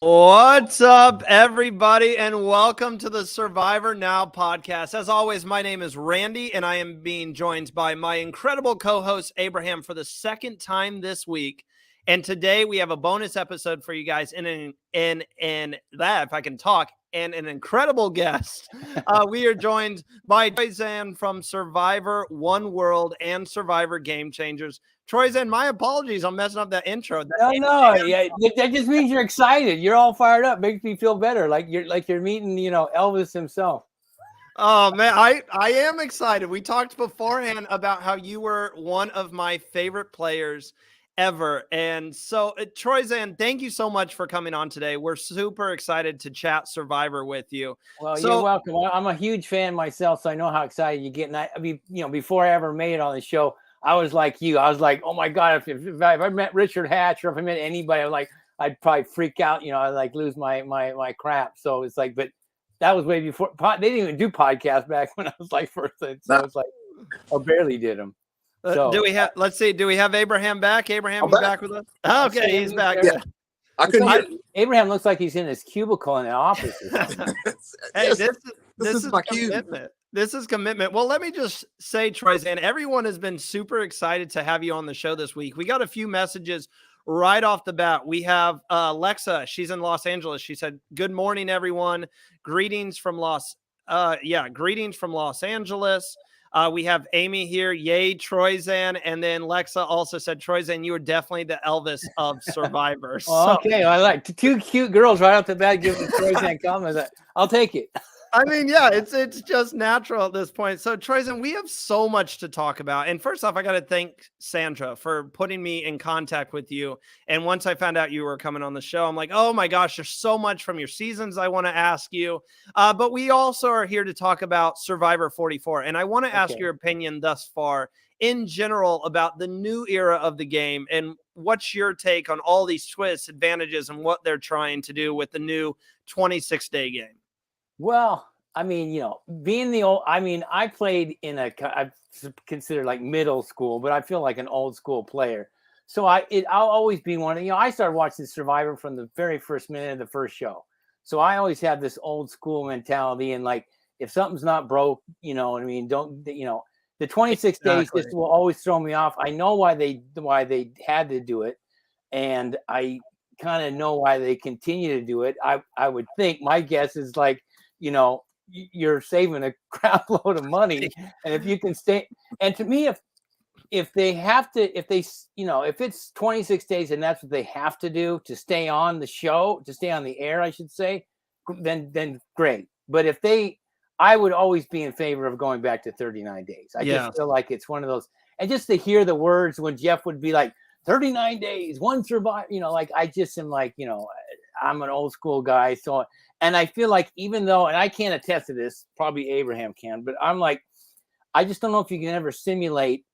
What's up, everybody, and welcome to the Survivor Now podcast. As always, my name is Randy, and I am being joined by my incredible co-host, Abraham, for the second time this week. And today we have a bonus episode for you guys and if I can talk, and an incredible guest. We are joined by Troyzan from Survivor One World and Survivor Game Changers. Troyzan, my apologies. I'm messing up that intro. No. Yeah, that just means you're excited. You're all fired up. Makes me feel better. Like you're meeting, Elvis himself. Oh man, I am excited. We talked beforehand about how you were one of my favorite players ever. And so, Troyzan, thank you so much for coming on today. We're super excited to chat Survivor with you. Well, you're welcome. I'm a huge fan myself, so I know how excited you get. And I mean, before I ever made it on the show, I was like you. I was like, oh my God, if I met Richard Hatch or if I met anybody, I'd probably freak out. I'd like lose my crap. So it's like, but that was way before. They didn't even do podcasts back when I was like first. So it's like, I barely did them. So do we have? Let's see. Do we have Abraham back? Abraham, you back with us? Oh, okay, he's back. Yeah. I couldn't hear. Abraham looks like he's in his cubicle in the office. Hey, this is my commitment. This is commitment. Well, let me just say, Troyzan, everyone has been super excited to have you on the show this week. We got a few messages right off the bat. We have Alexa. She's in Los Angeles. She said, "Good morning, everyone. Greetings from Los Angeles." We have Amy here. Yay, Troyzan. And then Lexa also said, Troyzan, you are definitely the Elvis of Survivor. Okay, I like two cute girls right off the bat giving Troyzan comments. I'll take it. I mean, yeah, it's just natural at this point. So, Troyzan, we have so much to talk about. And first off, I got to thank Sandra for putting me in contact with you. And once I found out you were coming on the show, I'm like, oh my gosh, there's so much from your seasons I want to ask you. But we also are here to talk about Survivor 44. And I want to ask your opinion thus far in general about the new era of the game. And what's your take on all these twists, advantages, and what they're trying to do with the new 26-day game? Well, I mean, being the old, I mean, I played I consider like middle school, but I feel like an old school player. So I'll always be one. I started watching Survivor from the very first minute of the first show. So I always have this old school mentality, and like if something's not broke, what I mean, the 26 days just will always throw me off. I know why they had to do it, and I kind of know why they continue to do it. I would think my guess is like, you're saving a crap load of money. And if you can stay, and to me, if they have to, if it's 26 days and that's what they have to do to stay on the show, to stay on the air, I should say, then great. But I would always be in favor of going back to 39 days. I just feel like it's one of those, and just to hear the words when Jeff would be like, 39 days, one survive, like I just am like, I'm an old school guy. So, and I feel like even though, and I can't attest to this, probably Abraham can, but I'm like, I just don't know if you can ever simulate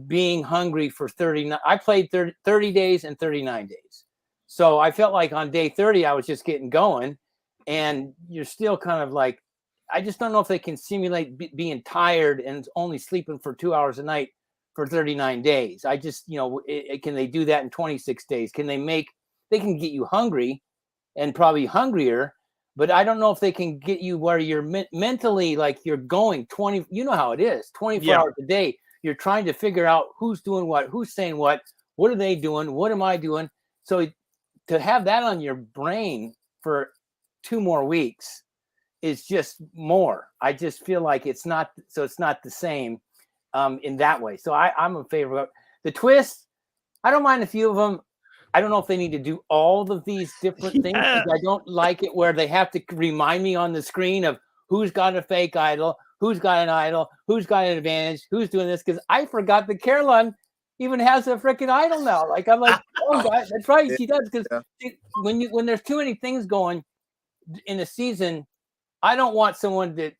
being hungry for 39. I played 30 days and 39 days. So I felt like on day 30, I was just getting going, and you're still kind of like, I just don't know if they can simulate being tired and only sleeping for 2 hours a night for 39 days. I just, can they do that in 26 days? They can get you hungry and probably hungrier, but I don't know if they can get you where you're mentally, like you're going 20, how it is, 24 hours a day. You're trying to figure out who's doing what, who's saying what are they doing? What am I doing? So to have that on your brain for 2 more weeks is just more. I just feel like it's not the same in that way. So I'm in favor of the twist. I don't mind a few of them. I don't know if they need to do all of these different things. I don't like it where they have to remind me on the screen of who's got a fake idol, who's got an idol, who's got an advantage, who's doing this. Because I forgot that Caroline even has a freaking idol now. Like I'm like, oh God, that's right, she does. Because when there's too many things going in a season, I don't want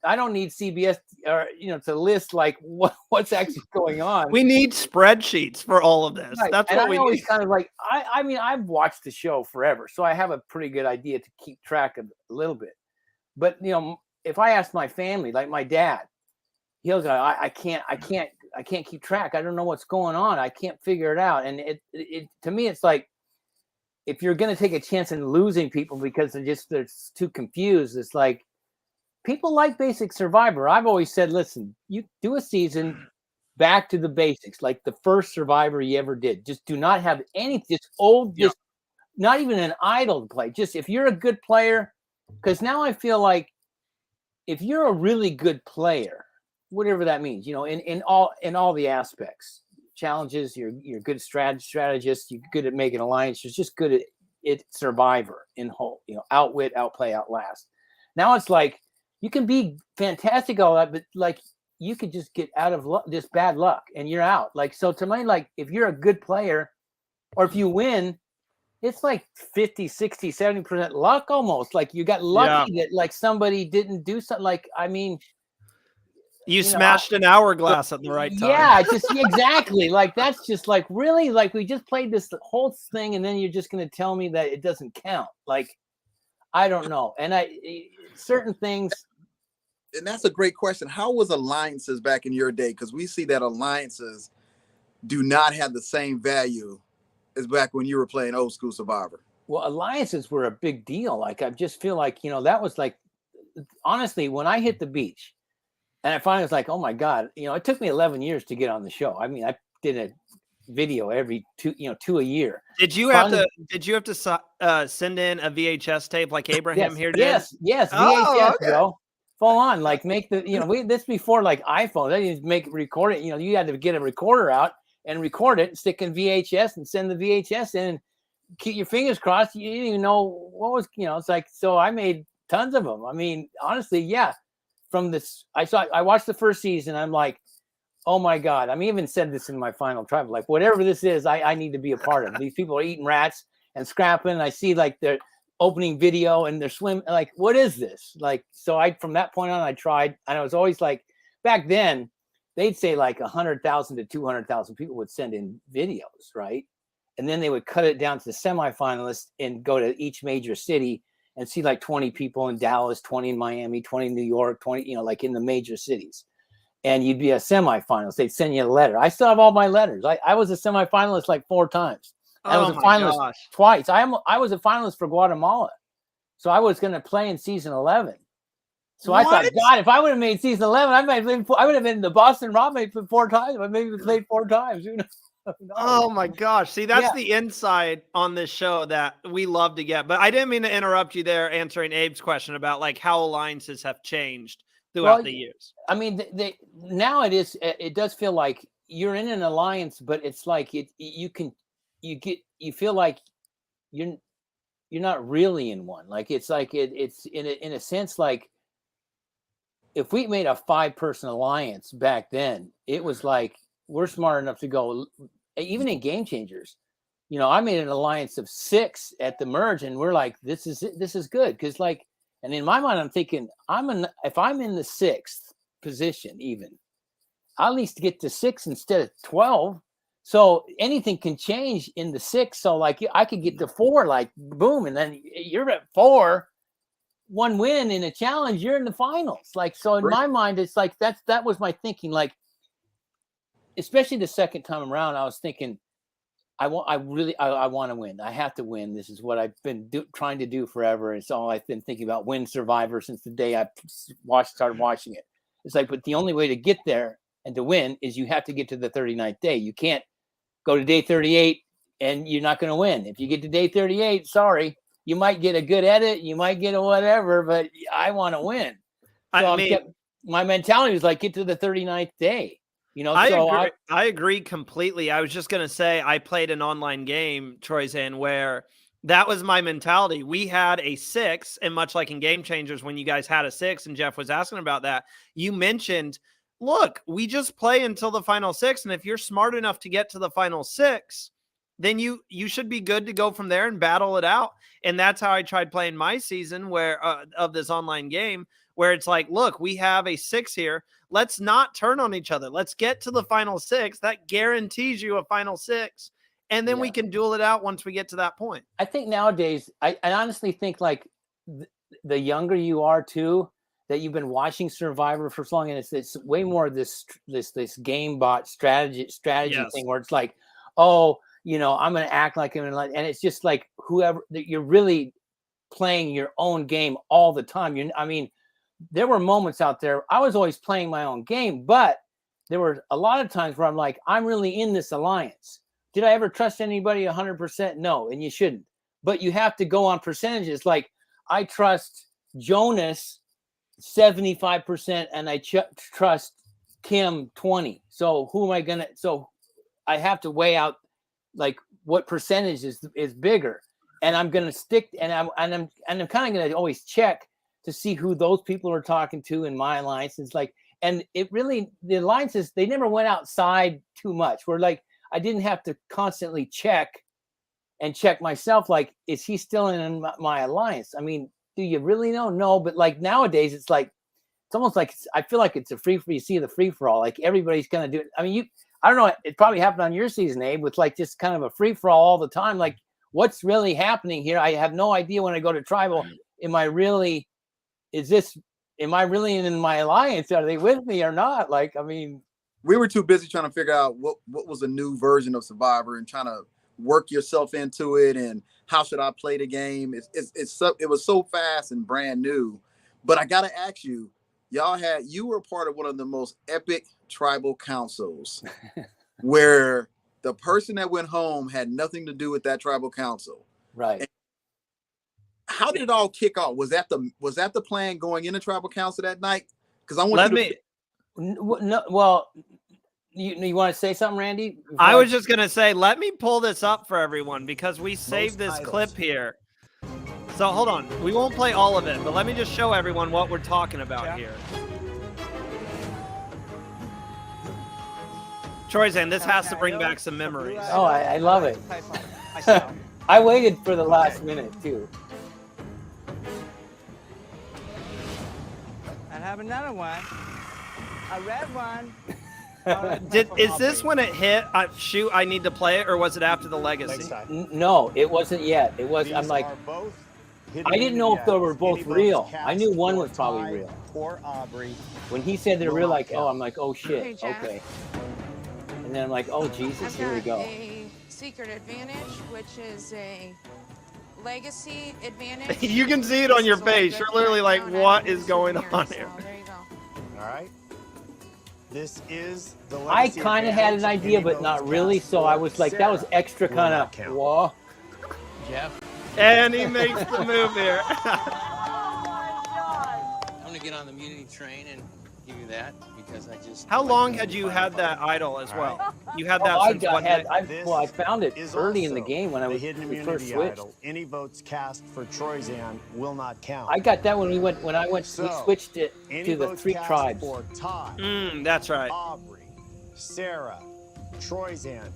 I don't need CBS or to list like what's actually going on. We need spreadsheets for all of this. Right. That's and what we always need. kind of like I mean I've watched the show forever, so I have a pretty good idea to keep track of a little bit. But if I ask my family, like my dad, he'll go, I can't keep track. I don't know what's going on. I can't figure it out. And it to me it's like if you're going to take a chance in losing people because they're too confused, it's like people like basic Survivor. I've always said, listen, you do a season back to the basics, like the first Survivor you ever did. Just do not have any just not even an idol to play. Just if you're a good player, because now I feel like if you're a really good player, whatever that means, in all the aspects, challenges, you're good strategist, you're good at making alliance, you're just good at Survivor in whole, outwit, outplay, outlast. Now it's like you can be fantastic all that, but like you could just get out of luck, just bad luck, and you're out. Like, so to me, like if you're a good player or if you win, it's like 50, 60, 70% luck almost. Like you got lucky that like somebody didn't do something. Like, I mean, you smashed an hourglass at the right time. Yeah, exactly. Like that's just like really like we just played this whole thing, and then you're just going to tell me that it doesn't count. Like, I don't know. And certain things. And that's a great question. How was alliances back in your day? Because we see that alliances do not have the same value as back when you were playing old school Survivor. Well, alliances were a big deal. Like, I just feel like, that was like, honestly, when I hit the beach and I finally was like, oh my God, it took me 11 years to get on the show. I mean, I did a video every two a year. Did you have to send in a VHS tape like Abraham here did? Yes. VHS, bro. Full on, like make the, this before like iPhone. They didn't record it. You had to get a recorder out and record it, stick in VHS and send the VHS in and keep your fingers crossed. You didn't even know what was, it's like, so I made tons of them. I mean, honestly, yeah. From this, I watched the first season. I'm like, oh my God. I even said this in my final tribe, like whatever this is, I need to be a part of. These people are eating rats and scrapping. I see like they're opening video and they're swimming. Like, what is this? Like, so from that point on, I tried, and I was always like, back then, they'd say like 100,000 to 200,000 people would send in videos, right? And then they would cut it down to the semifinalists and go to each major city and see like 20 people in Dallas, 20 in Miami, 20 in New York, 20, like in the major cities. And you'd be a semifinalist. They'd send you a letter. I still have all my letters. I was a semifinalist like 4 times. I was a finalist twice. I was a finalist for Guatemala. So I was going to play in season 11. So I thought, God, if I would have made season 11, I would have been the Boston Rob mate for 4 times. I maybe played 4 times. Oh my gosh. See, that's the insight on this show that we love to get. But I didn't mean to interrupt you there answering Abe's question about like how alliances have changed throughout the years. I mean, now it does feel like you're in an alliance, but it's like you feel like you're not really in one. Like it's like it's in a sense like if we made a 5-person alliance back then, it was like we're smart enough to go even in Game Changers. I made an alliance of 6 at the merge, and we're like, this is good because like, and in my mind, I'm thinking if I'm in the 6th position, even I'll at least get to 6 instead of 12. So anything can change in the 6. So like I could get to 4, like boom, and then you're at 4. 1 win in a challenge, you're in the finals. Like, so in my mind, it's like that was my thinking. Like, especially the second time around, I was thinking, I want to win. I have to win. This is what I've been trying to do forever. It's all I've been thinking about. Win Survivor since the day I started watching it. It's like, but the only way to get there and to win is you have to get to the 39th day. You can't go to day 38 and you're not going to win. If you get to day 38, sorry. You might get a good edit, you might get a whatever, but I want to win. So my mentality was like, get to the 39th day. I agree completely. I was just going to say, I played an online game, Troyzan, where that was my mentality. We had a 6, and much like in Game Changers, when you guys had a 6, and Jeff was asking about that, you mentioned, look, we just play until the final 6, and if you're smart enough to get to the final 6, then you should be good to go from there and battle it out. And that's how I tried playing my season of this online game, where it's like, look, we have a 6 here. Let's not turn on each other. Let's get to the final 6. That guarantees you a final 6. And then we can duel it out once we get to that point. I think nowadays, I honestly think like the younger you are too, that you've been watching Survivor for so long, and it's way more of this game bot strategy thing where it's like, oh, I'm going to act like him. And it's just like, whoever that you're really playing your own game all the time. I mean, there were moments out there. I was always playing my own game, but there were a lot of times where I'm like, I'm really in this alliance. Did I ever trust anybody 100%? No, and you shouldn't. But you have to go on percentages. Like I trust Jonas 75% and I trust Kim 20. So who am I gonna? So I have to weigh out like what percentage is bigger, and I'm gonna stick. And I'm kind of gonna always check to see who those people are talking to in my alliance. It's like, and it really the alliances they never went outside too much. Where like I didn't have to constantly check myself. Like, is he still in my alliance? I mean, do you really know? No, but like nowadays, it's like it's almost like I feel like it's a free for you see the free for all. Like everybody's gonna do it. I mean, I don't know. It probably happened on your season, Abe, with like just kind of a free for all the time. Like, what's really happening here? I have no idea when I go to tribal. Am I really in my alliance? Are they with me or not? Like, I mean, we were too busy trying to figure out what was a new version of Survivor and trying to work yourself into it and how should I play the game. It was so fast and brand new. But I gotta ask you, you were part of one of the most epic tribal councils where the person that went home had nothing to do with that tribal council. Right. And how did it all kick off? Was that the plan going into tribal council that night? Because I want you want to say something, Randy? I was just gonna say, let me pull this up for everyone because we saved this clip here. So hold on, we won't play all of it, but let me just show everyone what we're talking about here. Troyzan, this has to bring back some memories. Oh, I love it. I waited for the last minute too. I have another one. A red one. Is this when it hit? Shoot, I need to play it, or was it after the legacy? No, it wasn't yet. It was. I'm like, I didn't know if they were both real. I knew one was probably real. Or Aubrey. When he said they're real, like, oh, I'm like, oh shit, okay. And then I'm like, oh Jesus, here we go. A secret advantage, which is a legacy advantage. You can see it on your face. You're literally like, what is going on here? So there you go. All right. This is the I kind of had an idea, but not really. So I was like, that was extra kind of, whoa. Jeff. And he makes the move here. I'm going to get on the immunity train and give you that because I just... How long had you had that idol as well? You had that since what day? I found it early in the game when we first switched. Any votes cast for Troyzan will not count. I got that when we switched it to the 3 tribes. For Ty, That's right. Aubrey, Sarah, Troyzan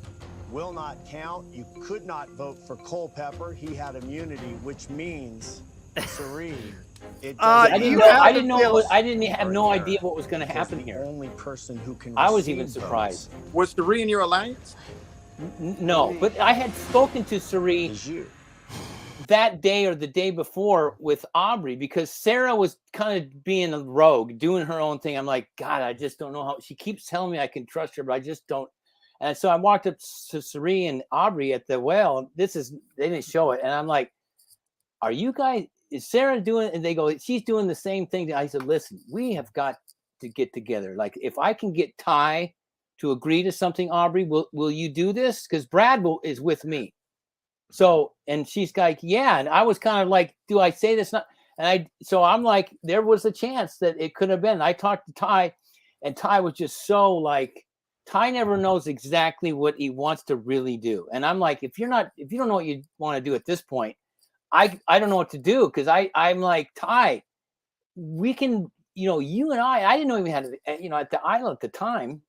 will not count. You could not vote for Culpepper. He had immunity, which means Serene. I didn't have no idea what was going to happen here. Only person who can. I was even surprised. Was Sari in your alliance? No, but I had spoken to Sari that day or the day before with Aubrey because Sarah was kind of being a rogue, doing her own thing. I'm like, God, I just don't know how. She keeps telling me I can trust her, but I just don't. And so I walked up to Sari and Aubrey at the well. They didn't show it, and I'm like, are you guys? Is Sarah doing it? And they go, she's doing the same thing. I said, listen, we have got to get together. Like, if I can get Ty to agree to something, Aubrey, will you do this? Because Brad is with me. So, and she's like, yeah. And I was kind of like, do I say this? So I'm like, there was a chance that it could have been. I talked to Ty, and Ty was just so like, Ty never knows exactly what he wants to really do. And I'm like, if you don't know what you want to do at this point, I don't know what to do because I'm like, Ty, we can, you and I didn't know he had, at the island at the time,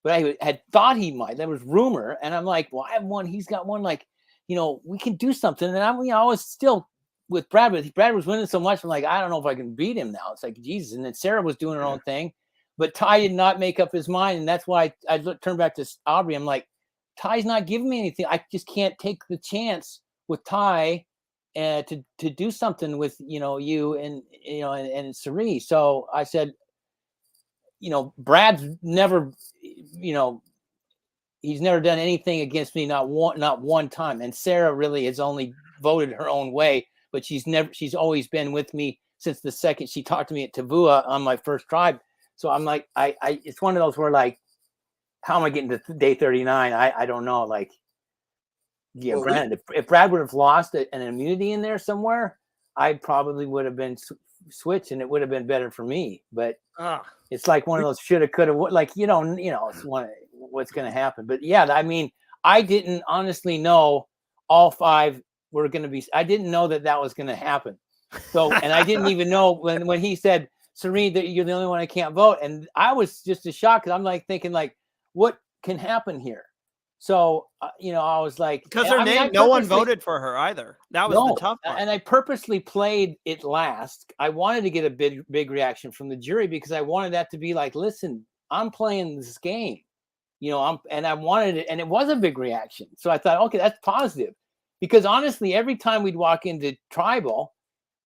but I had thought he might. There was rumor. And I'm like, well, I have one. He's got one. Like, we can do something. And I was still with Brad, but Brad was winning so much. I'm like, I don't know if I can beat him now. It's like, Jesus. And then Sarah was doing her own thing, but Ty did not make up his mind. And that's why I turned back to Aubrey. I'm like, Ty's not giving me anything. I just can't take the chance with Ty to do something with you and Sari. So I said, Brad's never, he's never done anything against me, not one time. And Sarah really has only voted her own way, but she's always been with me since the second she talked to me at Tavua on my first tribe. So I'm like, it's one of those where like, how am I getting to day 39? I don't know. Like, yeah, Well, granted, if Brad would have lost an immunity in there somewhere, I probably would have been switched, and it would have been better for me. But it's like one of those shoulda, coulda, like it's what's going to happen. But yeah, I mean, I didn't honestly know all 5 were going to be. I didn't know that was going to happen. So, and I didn't even know when he said, Serene, that you're the only one I can't vote, and I was just as shocked because I'm like thinking like, what can happen here? So, I was like, because her name, no one voted for her either. That was the tough part. And I purposely played it last. I wanted to get a big reaction from the jury because I wanted that to be like, listen, I'm playing this game, and I wanted it, and it was a big reaction. So I thought, okay, that's positive, because honestly, every time we'd walk into tribal,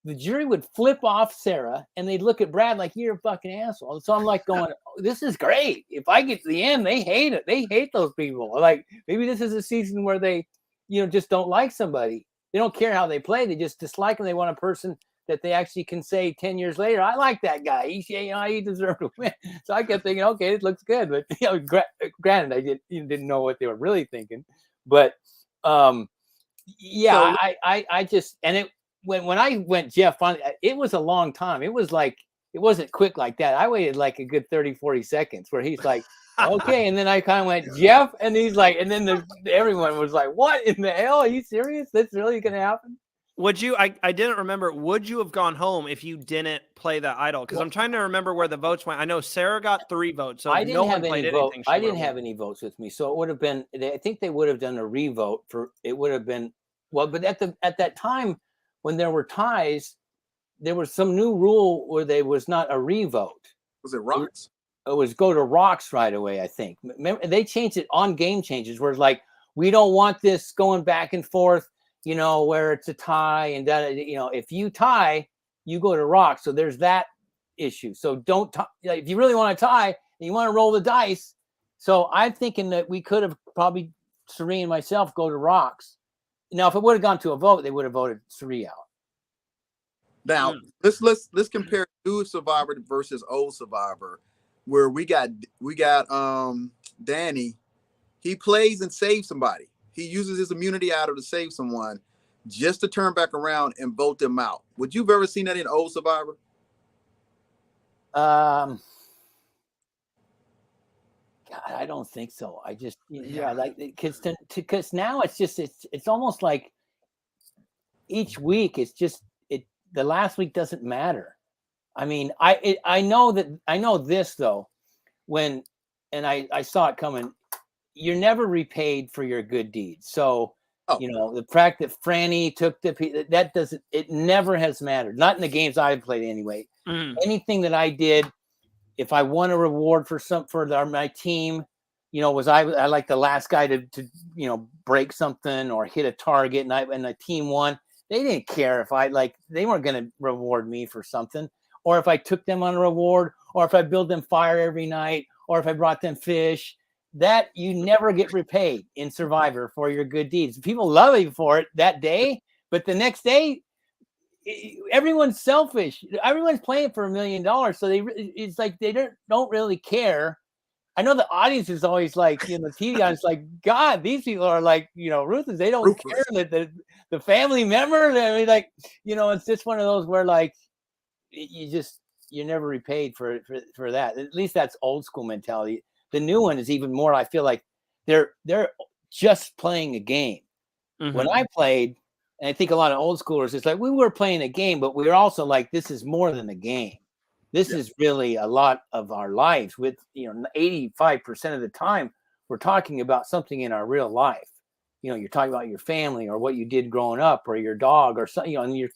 the jury would flip off Sarah and they'd look at Brad like, you're a fucking asshole. So I'm like going, oh, this is great. If I get to the end, they hate it. They hate those people. Like, maybe this is a season where they, just don't like somebody. They don't care how they play. They just dislike them. They want a person that they actually can say 10 years later, I like that guy. He deserved to win. So I kept thinking, okay, it looks good. But, granted, I didn't know what they were really thinking. But, yeah, so, I just, and it, when I went Jeff, it was a long time. It was like, it wasn't quick like that. I waited like a good 30, 40 seconds where he's like, okay. And then I kind of went, Jeff. And he's like, and then everyone was like, what in the hell? Are you serious? That's really going to happen? Would you, I didn't remember, would you have gone home if you didn't play that idol? Because I'm trying to remember where the votes went. I know Sarah got 3 votes. So I didn't have any votes. I didn't have any votes with me. So it would have been, I think they would have done a revote it would have been, well, but at that time, when there were ties, there was some new rule where there was not a revote. Was it rocks? It was go to rocks right away, I think. Remember, they changed it on Game Changers, where it's like, we don't want this going back and forth, where it's a tie and that, if you tie, you go to rocks. So there's that issue. So don't if you really want to tie and you want to roll the dice. So I'm thinking that we could have probably, Serene and myself, go to rocks. Now, if it would have gone to a vote, they would have voted Suri out. Now, let's compare new Survivor versus old Survivor, where we got Danny. He plays and saves somebody. He uses his immunity idol to save someone, just to turn back around and vote them out. Would you have ever seen that in old Survivor? God, I don't think so. I just, like, because now it's almost like each week it's just the last week doesn't matter. I mean, I know this though, and I saw it coming. You're never repaid for your good deeds. So, the fact that Franny took it never has mattered. Not in the games I've played anyway. Anything that I did, if I won a reward for my team, was I like the last guy to break something or hit a target, and the team won. They didn't care if they weren't going to reward me for something, or if I took them on a reward, or if I built them fire every night, or if I brought them fish. That you never get repaid in Survivor for your good deeds. People love you for it that day, but the next day, everyone's selfish. Everyone's playing for $1 million, so it's like they don't really care. I know the audience is always like, the TV audience, like, God, these people are like, ruthless. They don't care that the family member. I mean, like, it's just one of those where like you're never repaid for that. At least that's old school mentality. The new one is even more. I feel like they're just playing a game. Mm-hmm. When I played, and I think a lot of old schoolers, it's like we were playing a game, but we were also like, this is more than a game. This is really a lot of our lives. With 85% of the time, we're talking about something in our real life. You're talking about your family or what you did growing up, or your dog, or something. And you're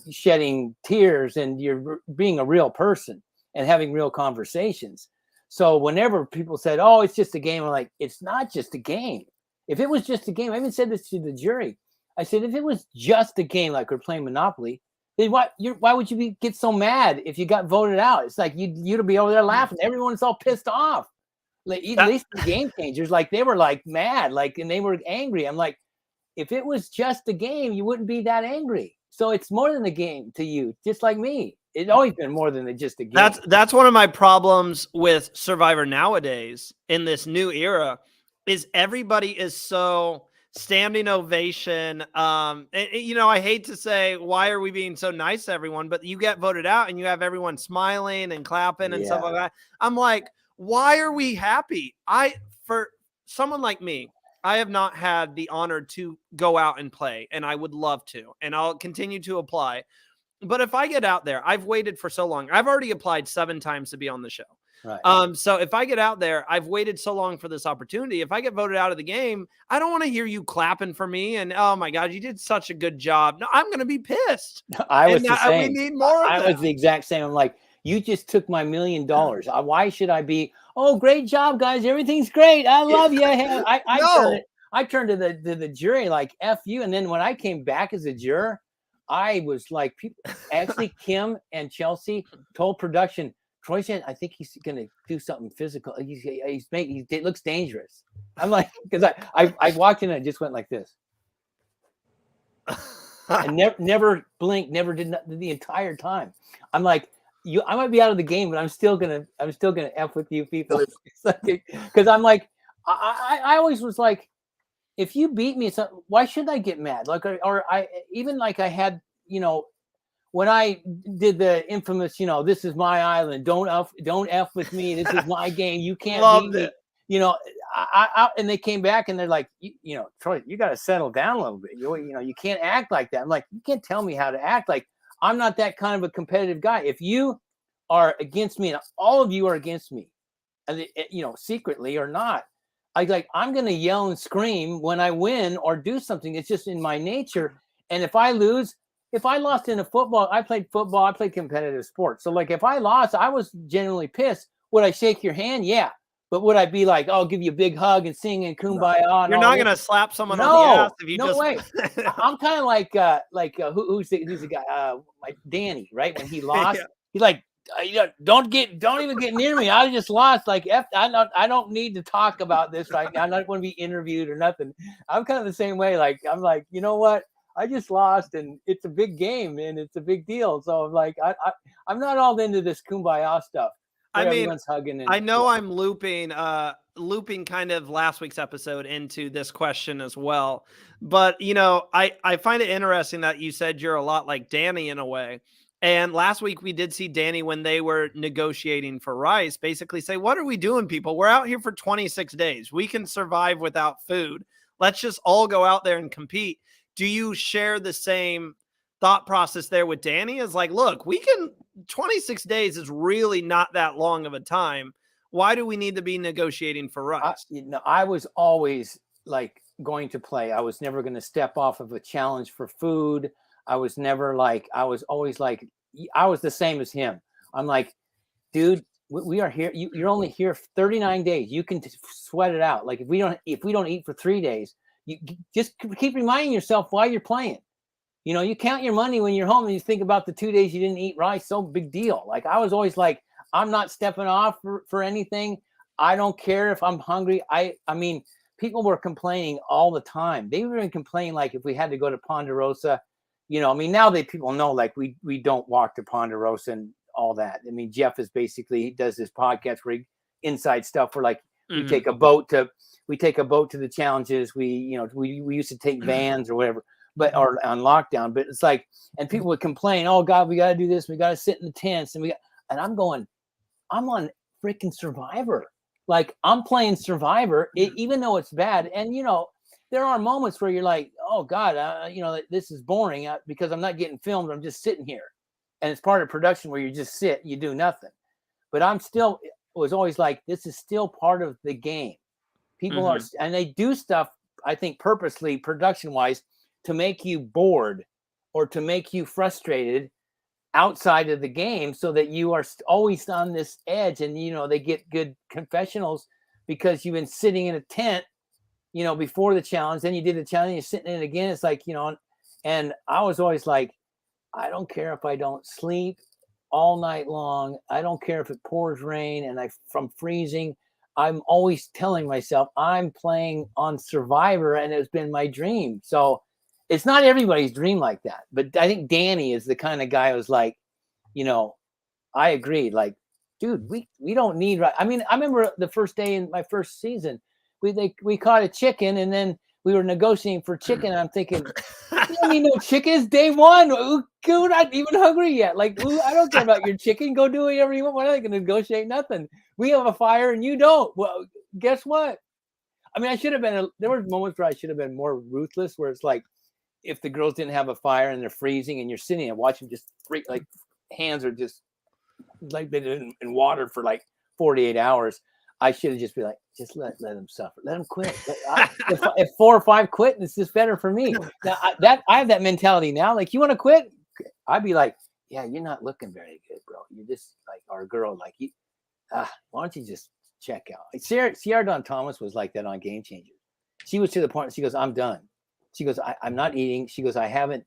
shedding tears, and you're being a real person and having real conversations. So whenever people said, "Oh, it's just a game," I'm like, "It's not just a game. If it was just a game," I even said this to the jury. I said, "If it was just a game, like we're playing Monopoly, then why would you get so mad if you got voted out? It's like you'd be over there laughing. Everyone's all pissed off. Like, at least the Game Changers, like they were like mad, like, and they were angry. I'm like, if it was just a game, you wouldn't be that angry. So it's more than a game to you, just like me. It's always been more than just a game. That's one of my problems with Survivor nowadays in this new era is everybody is so standing ovation. I hate to say, why are we being so nice to everyone? But you get voted out and you have everyone smiling and clapping and stuff like that. I'm like, why are we happy? For someone like me, I have not had the honor to go out and play, and I would love to, and I'll continue to apply. But if I get out there, I've waited for so long. I've already applied 7 times to be on the show. Right. So if I get out there, I've waited so long for this opportunity. If I get voted out of the game, I don't want to hear you clapping for me and, oh my God, you did such a good job. No, I'm going to be pissed. I was the same. We need more of that. I was the exact same. I'm like, you just took my $1 million. Why should I be, oh, great job, guys. Everything's great. I love you. I turned to the jury like, F you. And then when I came back as a juror, I was like, actually, Kim and Chelsea told production, Troyzan, I think he's going to do something physical. It looks dangerous. I'm like, because I walked in and I just went like this. And never blinked, never did nothing the entire time. I'm like, I might be out of the game, but I'm still gonna F with you people. Because I'm like, I always was like, if you beat me, why should I get mad? Like, or I even like I had, when I did the infamous, this is my island. Don't F with me. This is my game. You can't beat me. And they came back and they're like, Troy, you got to settle down a little bit. You can't act like that. I'm like, you can't tell me how to act. Like, I'm not that kind of a competitive guy. If you are against me and all of you are against me, and secretly or not, I'm going to yell and scream when I win or do something. It's just in my nature. And if I lost in football, I played competitive sports. So like if I lost, I was genuinely pissed. Would I shake your hand? Yeah. But would I be like, I'll give you a big hug and sing and kumbaya? You're not going to slap someone on the ass if you no way. I'm kind of like who's the guy? Like Danny, right? When he lost, he's like, don't even get near me. I just lost. Like, I don't need to talk about this right now. I'm not going to be interviewed or nothing. I'm kind of the same way. Like, I'm like, you know what? I just lost, and it's a big game, and it's a big deal. So I'm like, I'm not all into this kumbaya stuff. I mean, hugging I know I'm looping kind of last week's episode into this question as well. But, I find it interesting that you said you're a lot like Danny in a way. And last week we did see Danny when they were negotiating for rice basically say, what are we doing, people? We're out here for 26 days. We can survive without food. Let's just all go out there and compete. Do you share the same thought process there with Danny? Is like, look, 26 days is really not that long of a time. Why do we need to be negotiating for rice? I was always like going to play. I was never going to step off of a challenge for food. I was always like, I was the same as him. I'm like, dude, we are here. You're only here 39 days. You can sweat it out. Like if we don't eat for 3 days, you just keep reminding yourself why you're playing. You count your money when you're home and you think about the 2 days you didn't eat rice. So big deal. Like I was always like, I'm not stepping off for anything. I don't care if I'm hungry. I mean, people were complaining all the time. They were even complaining like if we had to go to Ponderosa, now people know like we don't walk to Ponderosa and all that. I mean, Jeff is basically, he does this podcast where inside stuff where like we take a boat to the challenges. We used to take vans or whatever, or on lockdown, but it's like, and people would complain, oh God, we got to do this. We got to sit in the tents and I'm going, I'm on freaking Survivor. Like I'm playing Survivor, even though it's bad. And, there are moments where you're like, oh God, this is boring because I'm not getting filmed. I'm just sitting here. And it's part of production where you just sit, you do nothing. But was always like, this is still part of the game. People are, and they do stuff, I think purposely production wise to make you bored or to make you frustrated outside of the game so that you are always on this edge. And, they get good confessionals because you've been sitting in a tent, before the challenge, then you did the challenge, you're sitting in it again. It's like, and I was always like, I don't care if I don't sleep all night long. I don't care if it pours rain and from freezing. I'm always telling myself I'm playing on Survivor, and it's been my dream. So it's not everybody's dream like that. But I think Danny is the kind of guy who's like, I agree. Like, dude, we don't need. I mean, I remember the first day in my first season, we caught a chicken, and then we were negotiating for chicken. And I'm thinking, you don't need no chicken. It's day one. We're not even hungry yet. Like, I don't care about your chicken. Go do whatever you want. We're not going to negotiate nothing. We have a fire and you don't. Well, guess what? I mean, I should have been. There were moments where I should have been more ruthless. Where it's like, if the girls didn't have a fire and they're freezing, and you're sitting and watching, just freak, like hands are just like they've been in water for like 48 hours. I should have just been like, just let them suffer. Let them quit. If 4 or 5 quit, it's just better for me. Now, I have that mentality now. Like, you want to quit? I'd be like, yeah, you're not looking very good, bro. You're just like, our girl, like, why don't you just check out? Like Sierra Dawn Thomas was like that on Game Changers. She was to the point, she goes, I'm done. She goes, I'm not eating. She goes, I haven't,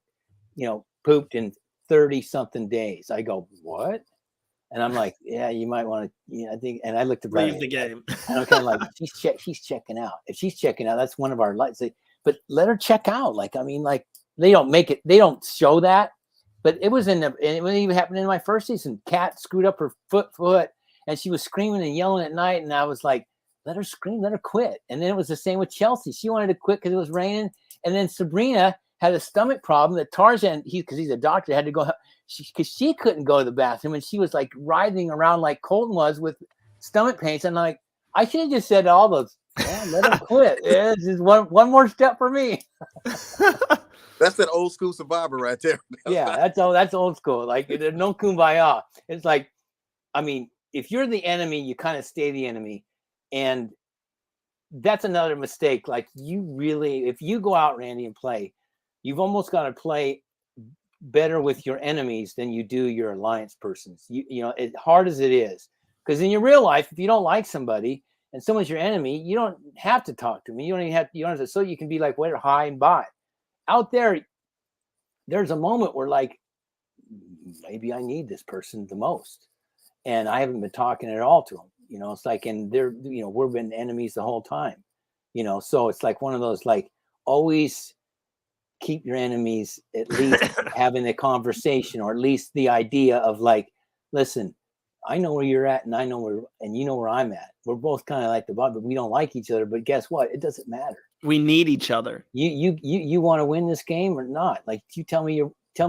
pooped in 30-something days. I go, what? And I'm like, yeah, you might want to, I think. And I looked at leave the game. And I'm kind of like, she's checking out. If she's checking out, that's one of our lights. But let her check out. Like, I mean, like, they don't make it. They don't show that. But it was it even happened in my first season. Kat screwed up her foot, and she was screaming and yelling at night. And I was like, let her scream, let her quit. And then it was the same with Chelsea. She wanted to quit because it was raining. And then Sabrina had a stomach problem that Troyzan, because he's a doctor, had to go because she couldn't go to the bathroom, and she was like writhing around like Colton was with stomach pains. And like, I should have just said to all those, let them quit. Yeah, this is one more step for me. That's that old school Survivor right there. That's old school. Like, there's no kumbaya. It's like, I mean, if you're the enemy, you kind of stay the enemy. And that's another mistake. Like, if you go out, Randy, and play, you've almost got to play better with your enemies than you do your alliance persons. As hard as it is, because in your real life, if you don't like somebody and someone's your enemy, you don't have to talk to them. You don't even have to. So you can be like, wait, hi and bye. Out there, there's a moment where, like, maybe I need this person the most, and I haven't been talking at all to them. It's like, and they're, we've been enemies the whole time. So it's like one of those, like, always keep your enemies at least having a conversation, or at least the idea of like, listen, I know where you're at, and I know and you know where I'm at. We're both kind of like the bottom, but we don't like each other. But guess what? It doesn't matter. We need each other. You want to win this game or not? Like, you tell me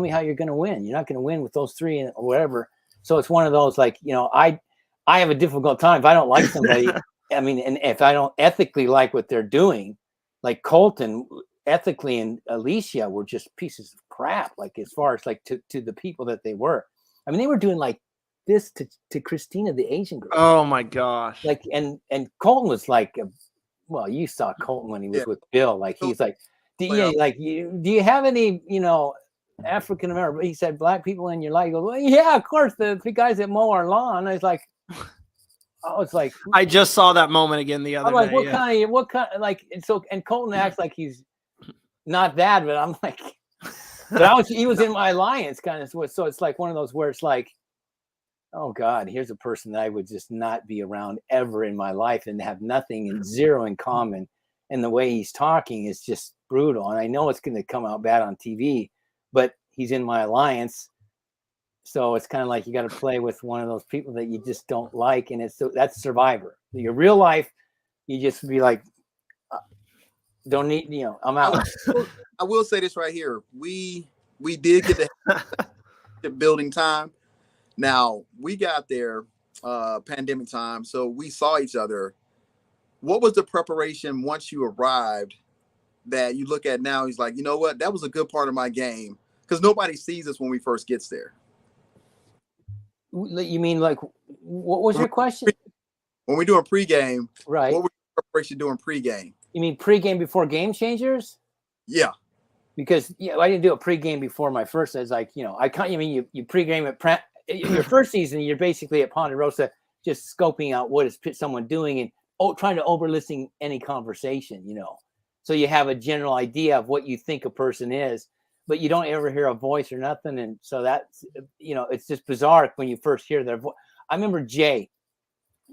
how you're going to win. You're not going to win with those 3 or whatever. So it's one of those, like, I have a difficult time if I don't like somebody. I mean, and if I don't ethically like what they're doing, like Colton ethically and Alicia were just pieces of crap. Like, as far as like to the people that they were, I mean, they were doing like this to Christina, the Asian girl. Oh my gosh. Like, and Colton was like, well, you saw Colton when he was with Bill. Like, he's like, do you have any, African American? He said, black people in your life? He goes, well, yeah, of course, the guys that mow our lawn. I was like, I just saw that moment again the other day. I'm like, what kind of, like, and Colton acts like he's not that, but I'm like, but he was in my alliance kind of. So it's like one of those where it's like, oh God, here's a person that I would just not be around ever in my life and have nothing and zero in common. And the way he's talking is just brutal. And I know it's going to come out bad on TV, but he's in my alliance. So it's kind of like you got to play with one of those people that you just don't like. And that's Survivor. Your real life, you just be like, don't need, I'm out. I will say this right here. We did get the building time. Now, we got there pandemic time, so we saw each other. What was the preparation once you arrived that you look at now? He's like, you know what? That was a good part of my game, because nobody sees us when we first gets there. You mean, like, what was your question? When we're doing pregame, right? What was your preparation doing pregame? You mean pregame before Game Changers? Yeah. Because I didn't do a pregame before my first. I was like, I can't. You mean you pregame at your first season? You're basically at Ponderosa, just scoping out what is someone doing and trying to over-listen any conversation. So you have a general idea of what you think a person is, but you don't ever hear a voice or nothing. And so that's it's just bizarre when you first hear their voice. I remember Jay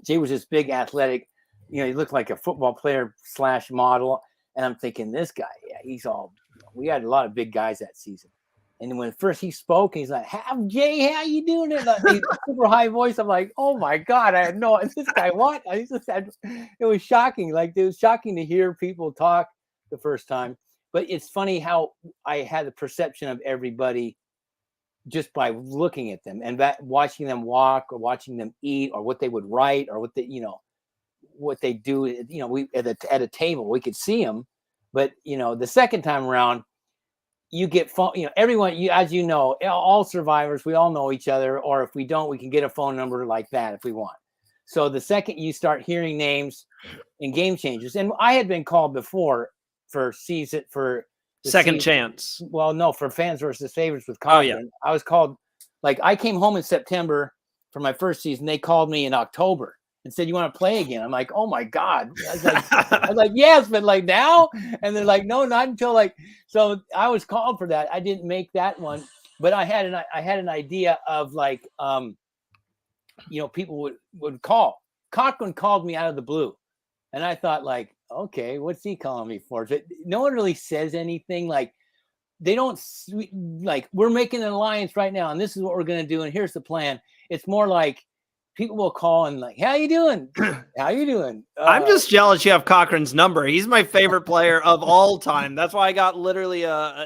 was this big athletic he looked like a football player / model. And I'm thinking, this guy, yeah, he's all. We had a lot of big guys that season. And when first he spoke, he's like, Jay, how you doing? Like, super high voice. I'm like, oh my God, I had no. This guy, what? It was shocking. Like, it was shocking to hear people talk the first time. But it's funny how I had the perception of everybody just by looking at them and watching them walk or watching them eat or what they would write or what they do. We at a table, we could see them. But, the second time around, you get phone, everyone, as all survivors, we all know each other, or if we don't, we can get a phone number like that if we want. So the second you start hearing names and game changers, and I had been called before for second chance. Well, no, for fans versus favorites with Cochran. Oh, yeah. I was called, I came home in September for my first season. They called me in October and said, you want to play again? I'm like, oh my God. I was like, yes, but now? And they're like, no, not until so I was called for that. I didn't make that one, but I had an idea of people would call. Cochran called me out of the blue. And I thought okay, what's he calling me for? But no one really says anything. They don't we're making an alliance right now. And this is what we're going to do. And here's the plan. It's more like, people will call and how you doing? How you doing? I'm just jealous you have Cochran's number. He's my favorite player of all time. That's why I got literally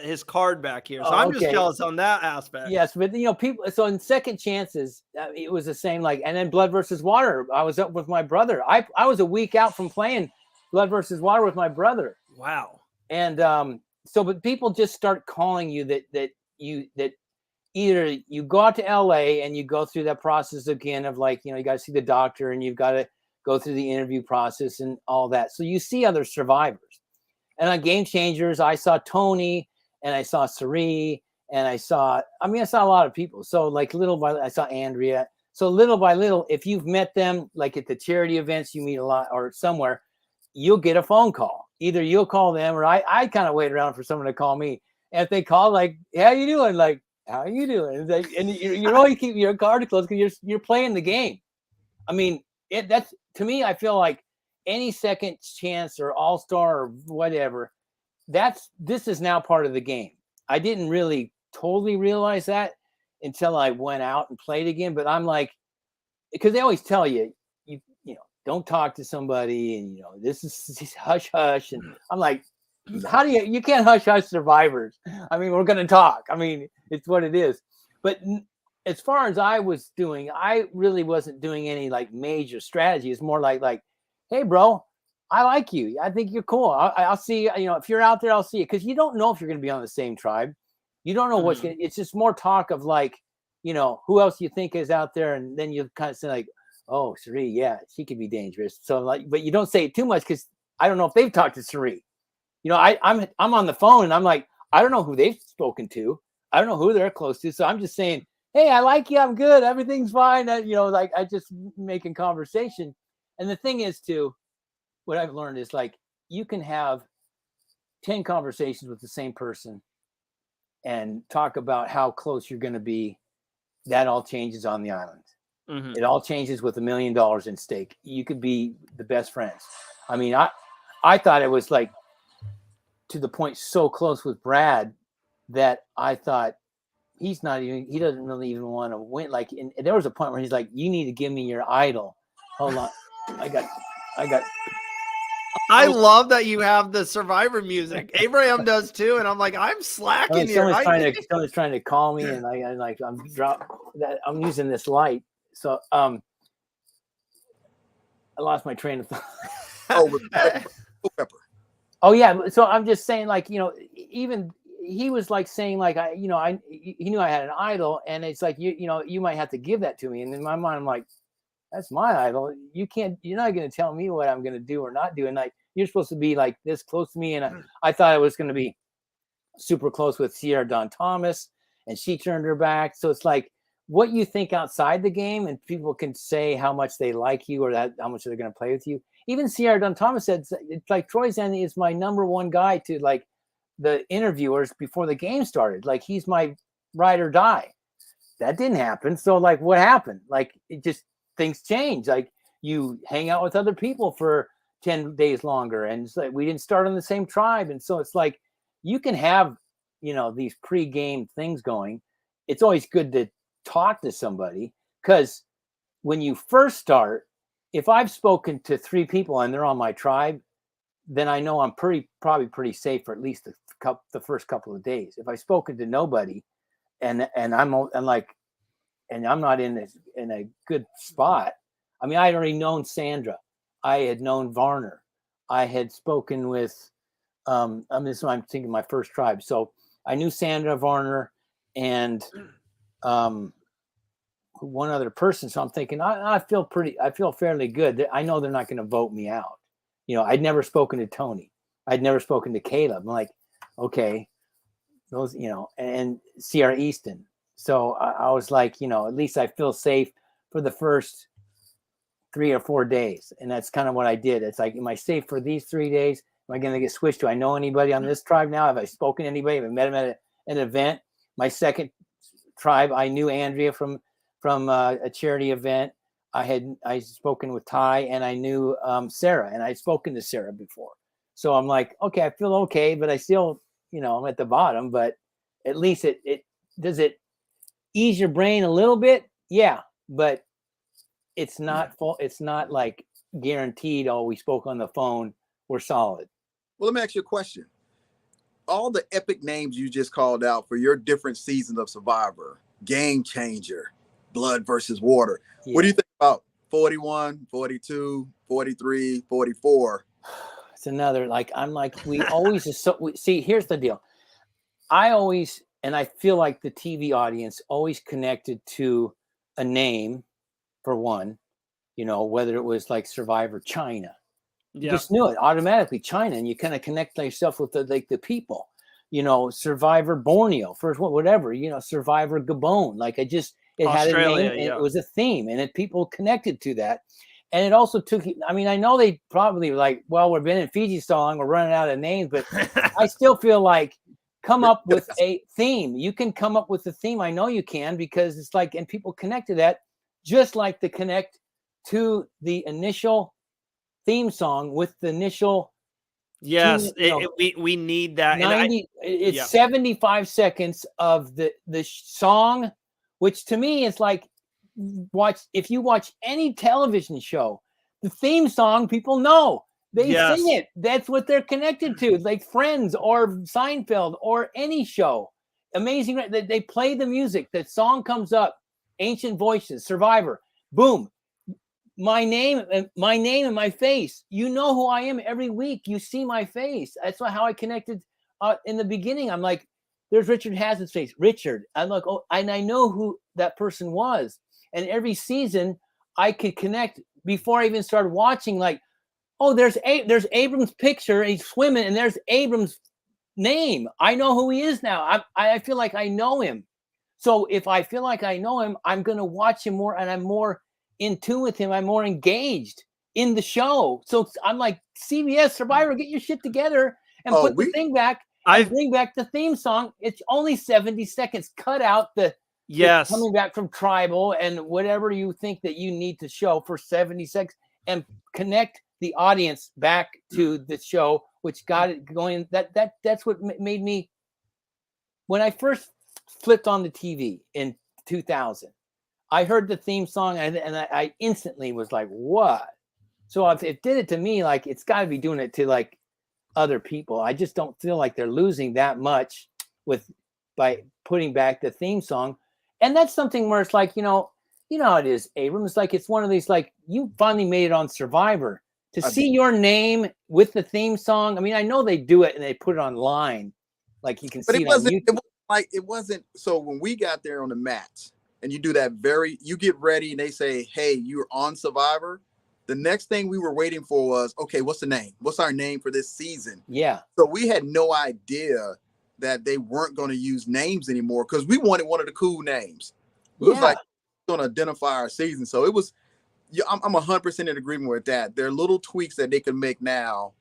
his card back here. So I'm just jealous on that aspect. Yes, but people. So in second chances, it was the same. And then Blood versus Water. I was up with my brother. I was a week out from playing Blood versus Water with my brother. Wow. And but people just start calling you that either you go out to LA and you go through that process again of you got to see the doctor and you've got to go through the interview process and all that. So you see other survivors. And on Game Changers, I saw Tony and I saw Sari and I saw a lot of people. So little by little, I saw Andrea. So little by little, if you've met them, at the charity events, you meet a lot or somewhere, you'll get a phone call. Either you'll call them or I kind of wait around for someone to call me. And if they call how you doing? How are you doing? And you always keep your card close because you're playing the game. I mean, that's to me. I feel like any second chance or all-star or whatever, this is now part of the game. I didn't really totally realize that until I went out and played again. But I'm because they always tell you don't talk to somebody and this is hush hush, and I'm like, how do you can't hush hush survivors. I mean, we're going to talk. I mean, it's what it is. But as far as I was doing, I really wasn't doing any major strategy. It's more like, hey, bro, I like you. I think you're cool. I'll see you. If you're out there, I'll see you. Because you don't know if you're going to be on the same tribe. You don't know what's going to, it's just more talk of who else you think is out there. And then you kind of say oh, Sari, yeah, she could be dangerous. So but you don't say it too much because I don't know if they've talked to Sari. I'm on the phone and I'm I don't know who they've spoken to. I don't know who they're close to. So I'm just saying, hey, I like you. I'm good. Everything's fine. I just making conversation. And the thing is too, what I've learned is you can have 10 conversations with the same person and talk about how close you're going to be. That all changes on the island. Mm-hmm. It all changes with $1 million in stake. You could be the best friends. I mean, I thought it was to the point so close with Brad that I thought he doesn't really even want to win. And there was a point where he's like, you need to give me your idol. Hold on. I love that you have the Survivor music. Abraham does too. And I'm I'm slacking here. Someone's trying to call me and I'm using this light. So, I lost my train of thought. Pepper. Oh yeah. So I'm just saying even he was saying he knew I had an idol and it's you might have to give that to me. And in my mind, I'm that's my idol. You're not going to tell me what I'm going to do or not do. And you're supposed to be this close to me. And I thought I was going to be super close with Sierra Dawn Thomas and she turned her back. So it's what you think outside the game and people can say how much they like you or how much they're going to play with you. Even Sierra Dawn Thomas said it's Troyzan is my number one guy to the interviewers before the game started. He's my ride or die. That didn't happen. So what happened? It just things change. You hang out with other people for 10 days longer. And it's like, we didn't start on the same tribe. And so it's like, you can have, these pre-game things going. It's always good to talk to somebody, because when you first start, if I've spoken to 3 people and they're on my tribe, then I know I'm probably pretty safe for at least the first couple of days. If I've spoken to nobody and I'm not in a good spot. I mean, I had already known Sandra. I had known Varner. I had spoken with, I'm thinking my first tribe. So I knew Sandra, Varner, and one other person. So I'm thinking, I feel fairly good. I know they're not going to vote me out. I'd never spoken to Tony. I'd never spoken to Caleb. I'm like, okay, those, and Sierra Easton. So I was like, at least I feel safe for the first 3 or 4 days. And that's kind of what I did. It's like, am I safe for these 3 days? Am I going to get switched? Do I know anybody on this tribe now? Have I spoken to anybody? Have I met them at an event? My second tribe, I knew Andrea from a charity event. I spoken with Ty, and I knew Sarah, and I'd spoken to Sarah before. So I'm like, okay, I feel okay, but I still, I'm at the bottom, but at least it does it ease your brain a little bit. Yeah. But it's not full. It's not like guaranteed. Oh, we spoke on the phone, we're solid. Well, let me ask you a question. All the epic names you just called out for your different seasons of Survivor, Game Changer, Blood versus Water. Yeah. What do you think about 41, 42, 43, 44? It's another, we always, see, here's the deal. And I feel like the TV audience always connected to a name, for one, whether it was like Survivor China. You just knew it automatically, China, and you kind of connect yourself with the people, Survivor Borneo, first one, whatever, Survivor Gabon. It had a name, and it was a theme, and people connected to that. And it also took, I know they probably were like, well, we've been in Fiji so long, we're running out of names, but I still feel like, come up with a theme. You can come up with a theme. I know you can, because it's like, and people connect to that, just like to connect to the initial theme song with the initial. Yes, we need that. 90. It's 75 seconds of the song, which to me is like, if you watch any television show, the theme song, people know. They sing it. That's what they're connected to, like Friends or Seinfeld or any show. Amazing. They play the music. The song comes up. Ancient Voices, Survivor. Boom. My name and my face. You know who I am every week. You see my face. That's how I connected in the beginning. I'm like, there's Richard Hazard's face. Richard. I'm like, oh, and I know who that person was. And every season I could connect before I even started watching, like, oh, there's Abram's picture, and he's swimming, and there's Abram's name. I know who he is now. I feel like I know him. So if I feel like I know him, I'm going to watch him more, and I'm more in tune with him. I'm more engaged in the show. So I'm like, CBS, Survivor, get your shit together and put the thing back. Bring back the theme song. It's only 70 seconds. Cut out the coming back from tribal and whatever you think that you need to show for 70 seconds, and connect the audience back to the show, which got it going. That's what made me, when I first flipped on the TV in 2000, I heard the theme song and I instantly was like, what? So if it did it to me, like, it's got to be doing it to like other people. I just don't feel like they're losing that much by putting back the theme song. And that's something where it's like, you know how it is, Abram. It's like, it's one of these, like, you finally made it on Survivor. To see your name with the theme song. I mean, I know they do it and they put it online, like you can see it on YouTube. It wasn't. So when we got there on the mats, and you do that you get ready, and they say, "Hey, you're on Survivor." The next thing we were waiting for was, okay, what's the name? What's our name for this season? Yeah. So we had no idea that they weren't going to use names anymore, because we wanted one of the cool names. It was like going to identify our season. So it was. Yeah, I'm 100% in agreement with that. There are little tweaks that they can make now.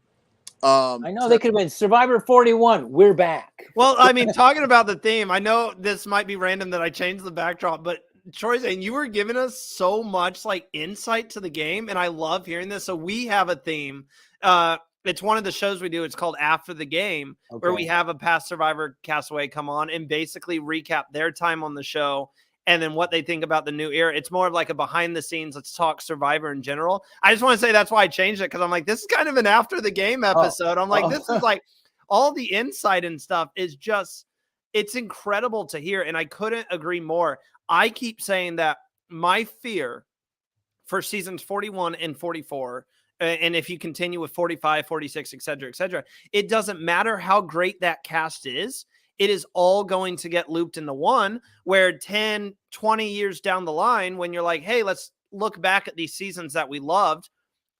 I know they could have been Survivor 41. We're back. Well, I mean, talking about the theme, I know this might be random that I changed the backdrop, but Troyzan, you were giving us so much like insight to the game, and I love hearing this. So we have a theme. It's one of the shows we do. It's called After the Game, where we have a past Survivor castaway come on and basically recap their time on the show and then what they think about the new era. It's more of like a behind the scenes, let's talk Survivor in general. I just want to say that's why I changed it, because I'm like, this is kind of an After the Game episode. I'm like, this is like all the insight and stuff is just, it's incredible to hear. And I couldn't agree more. I keep saying that my fear for seasons 41 and 44, and if you continue with 45, 46, et cetera, it doesn't matter how great that cast is. It is all going to get looped into one, where 10, 20 years down the line, when you're like, hey, let's look back at these seasons that we loved,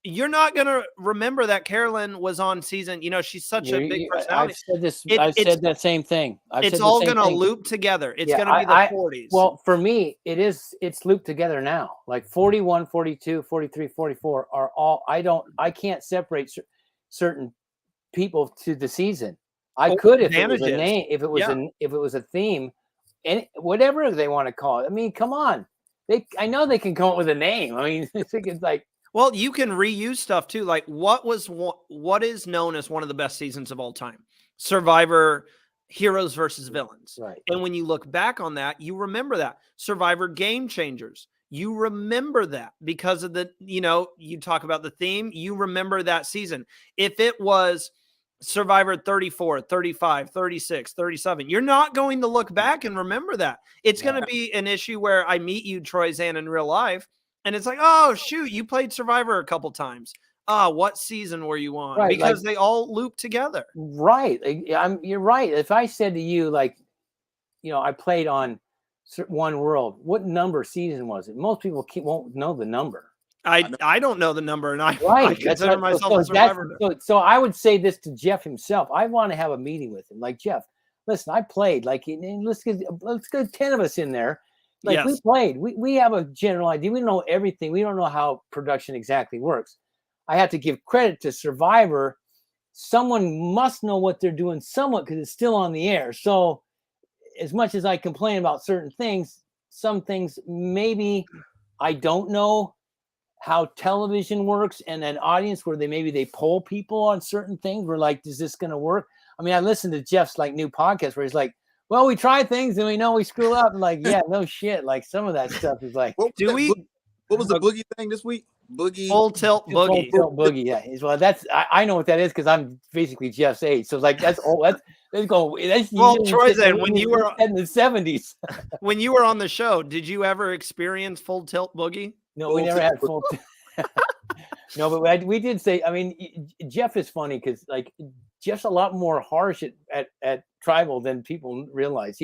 you're not going to remember that Carolyn was on season. You know, she's such a big personality. I've said this. I've said that same thing. It's all going to loop together. It's going to be the 40s. Well, for me, it's looped together now. Like 41, 42, 43, 44 are all, I can't separate certain people to the season. I could if it was a name, if it was a theme, and whatever they want to call it. I mean, come on. I know they can come up with a name. I mean, it's like, well, you can reuse stuff too. Like what is known as one of the best seasons of all time? Survivor Heroes versus Villains. Right. And when you look back on that, you remember that. Survivor Game Changers. You remember that because of the, you talk about the theme, you remember that season. If it was Survivor 34, 35, 36, 37, you're not going to look back and remember that. It's going to be an issue where I meet you, Troyzan, in real life. And it's like, oh, shoot, you played Survivor a couple times. What season were you on? Right, because they all loop together. Right. You're right. If I said to you, like, I played on One World, what number season was it? Most people won't know the number. I don't know the number, and I consider myself a Survivor. So I would say this to Jeff himself. I want to have a meeting with him. Like, Jeff, listen, I played. Like, let's get 10 of us in there. Like, we played. We have a general idea. We don't know everything. We don't know how production exactly works. I have to give credit to Survivor. Someone must know what they're doing somewhat, because it's still on the air. So as much as I complain about certain things, some things maybe I don't know how television works, and an audience where they poll people on certain things. We're like, is this going to work? I mean, I listened to Jeff's like new podcast where he's like, well, we try things and we know we screw up. And like, yeah, no shit. Like some of that stuff is like, what was the boogie thing this week? Boogie, full tilt boogie. Full tilt boogie. Yeah. Well, I know what that is, because I'm basically Jeff's age. So like, that's well, Troyzan, when you were in the 70s, when you were on the show, did you ever experience full tilt boogie? No, we never had full. No, but we did say. I mean, Jeff is funny because like Jeff's a lot more harsh at Tribal than people realize.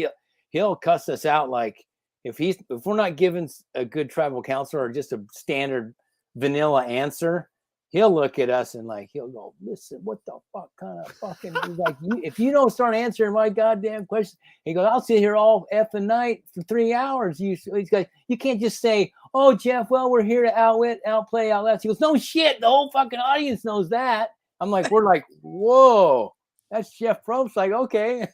He'll cuss us out like if we're not given a good tribal counselor or just a standard vanilla answer, he'll look at us and like he'll go, listen, what the fuck kind of fucking like if you don't start answering my goddamn question, he goes, I'll sit here all effing night for 3 hours. He's like, you can't just say, oh Jeff, well, we're here to outplay, outlast. He goes, no shit, the whole fucking audience knows that. I'm like, we're like, whoa, that's Jeff Probst. Like, okay.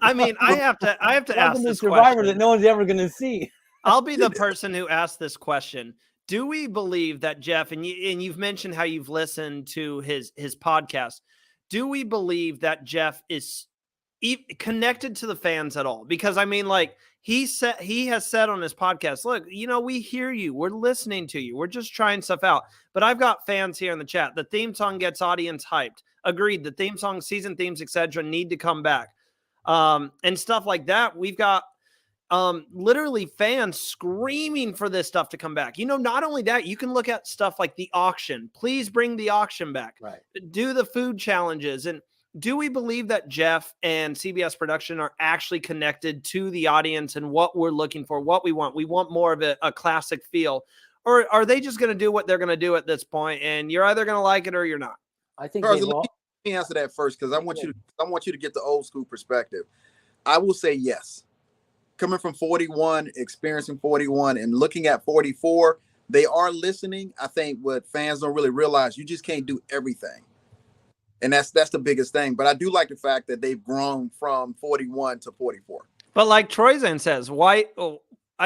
I mean, I have to ask this Survivor question that no one's ever gonna see. I'll be the person who asked this question. Do we believe that Jeff, and you've mentioned how you've listened to his podcast, do we believe that Jeff is connected to the fans at all? Because I mean, like he has said on his podcast, look, we hear you, we're listening to you, we're just trying stuff out. But I've got fans here in the chat. The theme song gets audience hyped. Agreed. The theme song, season themes, etc., need to come back, and stuff like that. We've got literally fans screaming for this stuff to come back. Not only that, you can look at stuff like the auction. Please bring the auction back. Right. Do the food challenges. And do we believe that Jeff and CBS production are actually connected to the audience and what we're looking for, what we want? We want more of a classic feel. Or are they just going to do what they're going to do at this point, and you're either going to like it or you're not? I think let me answer that first, because I want you to get the old school perspective. I will say yes. Coming from 41, experiencing 41, and looking at 44, they are listening. I think what fans don't really realize, you just can't do everything. And that's the biggest thing. But I do like the fact that they've grown from 41 to 44. But like Troyzan says, why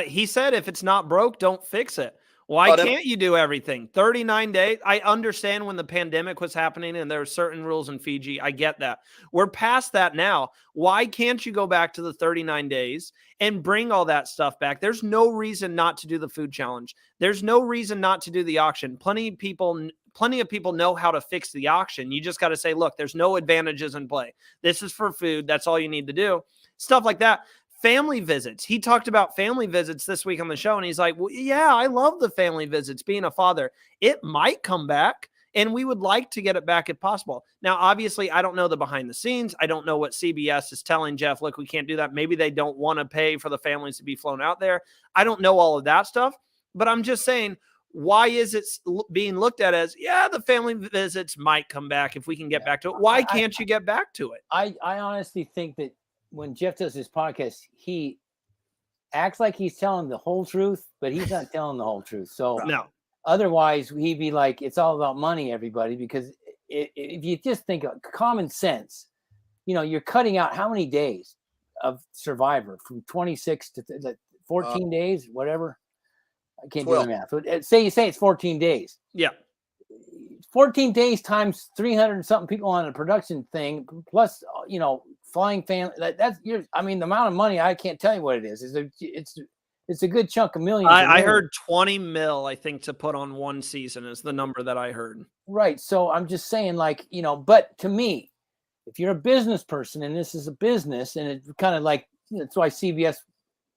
He said, if it's not broke, don't fix it. Why can't you do everything? 39 days. I understand when the pandemic was happening and there are certain rules in Fiji. I get that. We're past that now. Why can't you go back to the 39 days and bring all that stuff back? There's no reason not to do the food challenge. There's no reason not to do the auction. Plenty of people know how to fix the auction. You just got to say, look, there's no advantages in play. This is for food. That's all you need to do. Stuff like that. Family visits. He talked about family visits this week on the show, and he's like, well, yeah, I love the family visits, being a father. It might come back, and we would like to get it back if possible. Now, obviously, I don't know the behind the scenes. I don't know what CBS is telling Jeff. Look, we can't do that. Maybe they don't want to pay for the families to be flown out there. I don't know all of that stuff, but I'm just saying, why is it being looked at as, yeah, the family visits might come back if we can get back to it? Why can't you get back to it? I honestly think that when Jeff does his podcast, he acts like he's telling the whole truth, but he's not telling the whole truth. So no. Otherwise, he'd be like, it's all about money, everybody, because if you just think of common sense, you're cutting out how many days of Survivor from 26 to 14 days, whatever. I can't 12. do the math. So you say it's 14 days. Yeah. 14 days times 300 and something people on a production thing, plus, flying family. The amount of money, I can't tell you what it is. It's a good chunk of millions. I heard 20 mil, I think, to put on one season is the number that I heard. Right. So I'm just saying, but to me, if you're a business person and this is a business, and it's kind of like, that's why CBS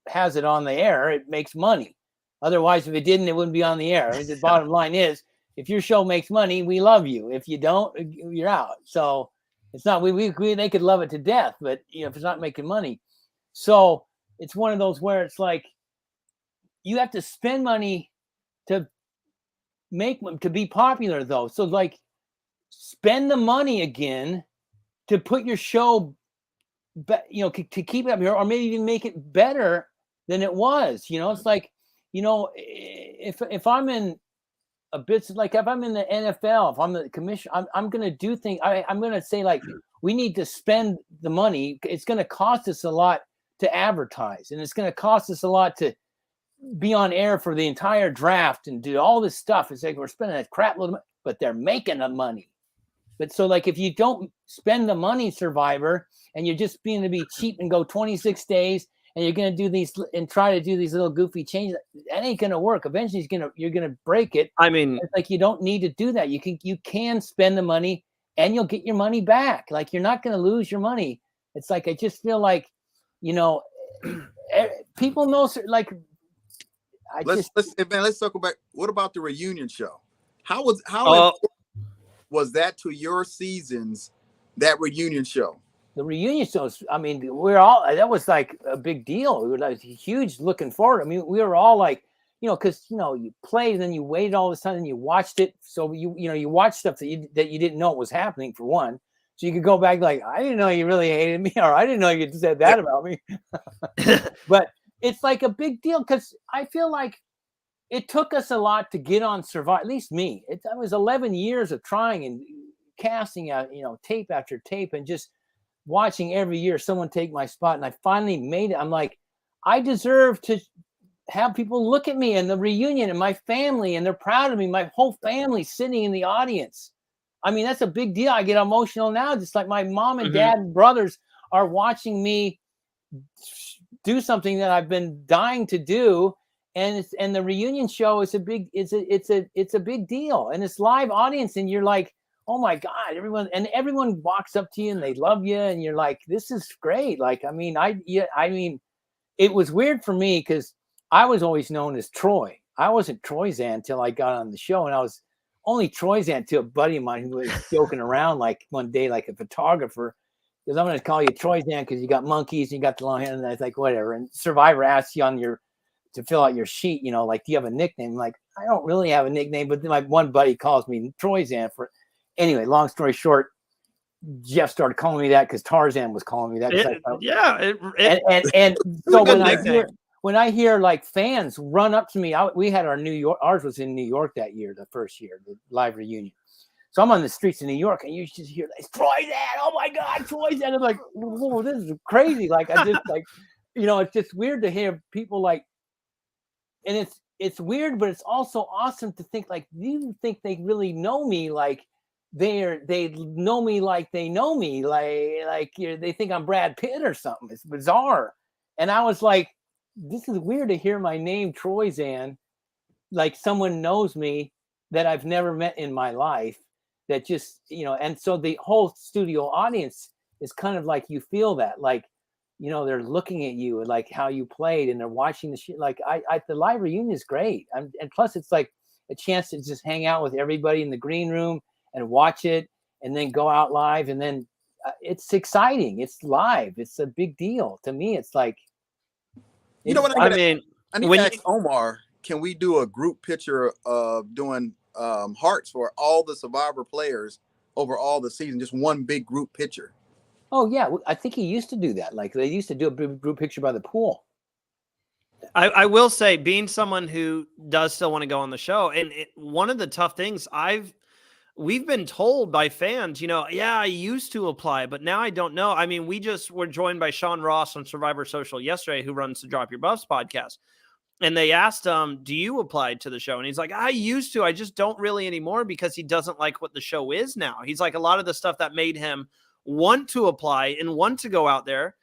has it on the air, it makes money. Otherwise, if it didn't, it wouldn't be on the air. The bottom line is, if your show makes money, we love you. If you don't, you're out. So it's not, they could love it to death, but if it's not making money. So it's one of those where it's like, you have to spend money to be popular though. So spend the money again to put your show, to keep it up here, or maybe even make it better than it was. It's like, if I'm in a bit, like if I'm in the NFL, if I'm the commissioner, I'm going to do things. I'm going to say, we need to spend the money. It's going to cost us a lot to advertise, and it's going to cost us a lot to be on air for the entire draft and do all this stuff. It's like we're spending a crap load of money, but they're making the money. But so if you don't spend the money, Survivor, and you're just being to be cheap and go 26 days, and you're going to do these and try to do these little goofy changes, that ain't going to work. Eventually you're going to break it. I mean, it's like, you don't need to do that. You can spend the money and you'll get your money back. Like, you're not going to lose your money. It's like, I just feel like, people know, let's circle back. What about the reunion show? How was that to your seasons, that reunion show? The reunion shows, that was like a big deal. It was like huge looking forward. We were all like, because, you played and then you waited all this time and you watched it. So you watched stuff that you didn't know was happening, for one. So you could go back like, I didn't know you really hated me, or I didn't know you said that about me. But it's like a big deal, because I feel like it took us a lot to get on Survivor, at least me. It was 11 years of trying and casting out, tape after tape, and just watching every year someone take my spot. And I finally made it. I'm like, I deserve to have people look at me and the reunion and my family, and they're proud of me. My whole family sitting in the audience. That's a big deal. I get emotional now. Just like my mom and dad and brothers are watching me do something that I've been dying to do. And the reunion show is it's a big deal, and it's live audience, and you're like, oh my God, everyone walks up to you and they love you, and you're like, this is great. It was weird for me because I was always known as Troy. I wasn't Troyzan until I got on the show, and I was only Troyzan to a buddy of mine who was joking around like one day, like a photographer, because I'm going to call you Troyzan because you got monkeys and you got the long hair. And I was like, whatever. And Survivor asks you to fill out your sheet, do you have a nickname? I'm like, I don't really have a nickname, but then my one buddy calls me Troyzan for. Anyway, long story short, Jeff started calling me that because Tarzan was calling me that. So when I hear like fans run up to me, we had ours was in New York that year, the first year, the live reunion. So I'm on the streets of New York, and you just hear, it's Troyzan, oh my God, Troyzan. I'm like, whoa, this is crazy. Like, I just like, it's just weird to hear people like and it's weird, but it's also awesome to think like, you think they really know me, like they know me like they know me, like they think I'm Brad Pitt or something. It's bizarre. And I was like, this is weird to hear my name, Troyzan, like someone knows me that I've never met in my life, that just, and so the whole studio audience is kind of like, you feel that, like, they're looking at you and like how you played, and they're watching the shit. Like the live reunion is great. And plus it's like a chance to just hang out with everybody in the green room and watch it, and then go out live. And then it's exciting. It's live. It's a big deal to me. It's like, You know what I mean, I need to ask Omar, can we do a group picture of doing hearts for all the Survivor players over all the season, just one big group picture? Oh yeah, I think he used to do that. Like they used to do a group picture by the pool. I will say, being someone who does still want to go on the show, and one of the tough things we've been told by fans, yeah, I used to apply, but now I don't know. I mean, we just were joined by Sean Ross on Survivor Social yesterday, who runs the Drop Your Buffs podcast. And they asked him, do you apply to the show? And he's like, I used to, I just don't really anymore, because he doesn't like what the show is now. He's like, a lot of the stuff that made him want to apply and want to go out there,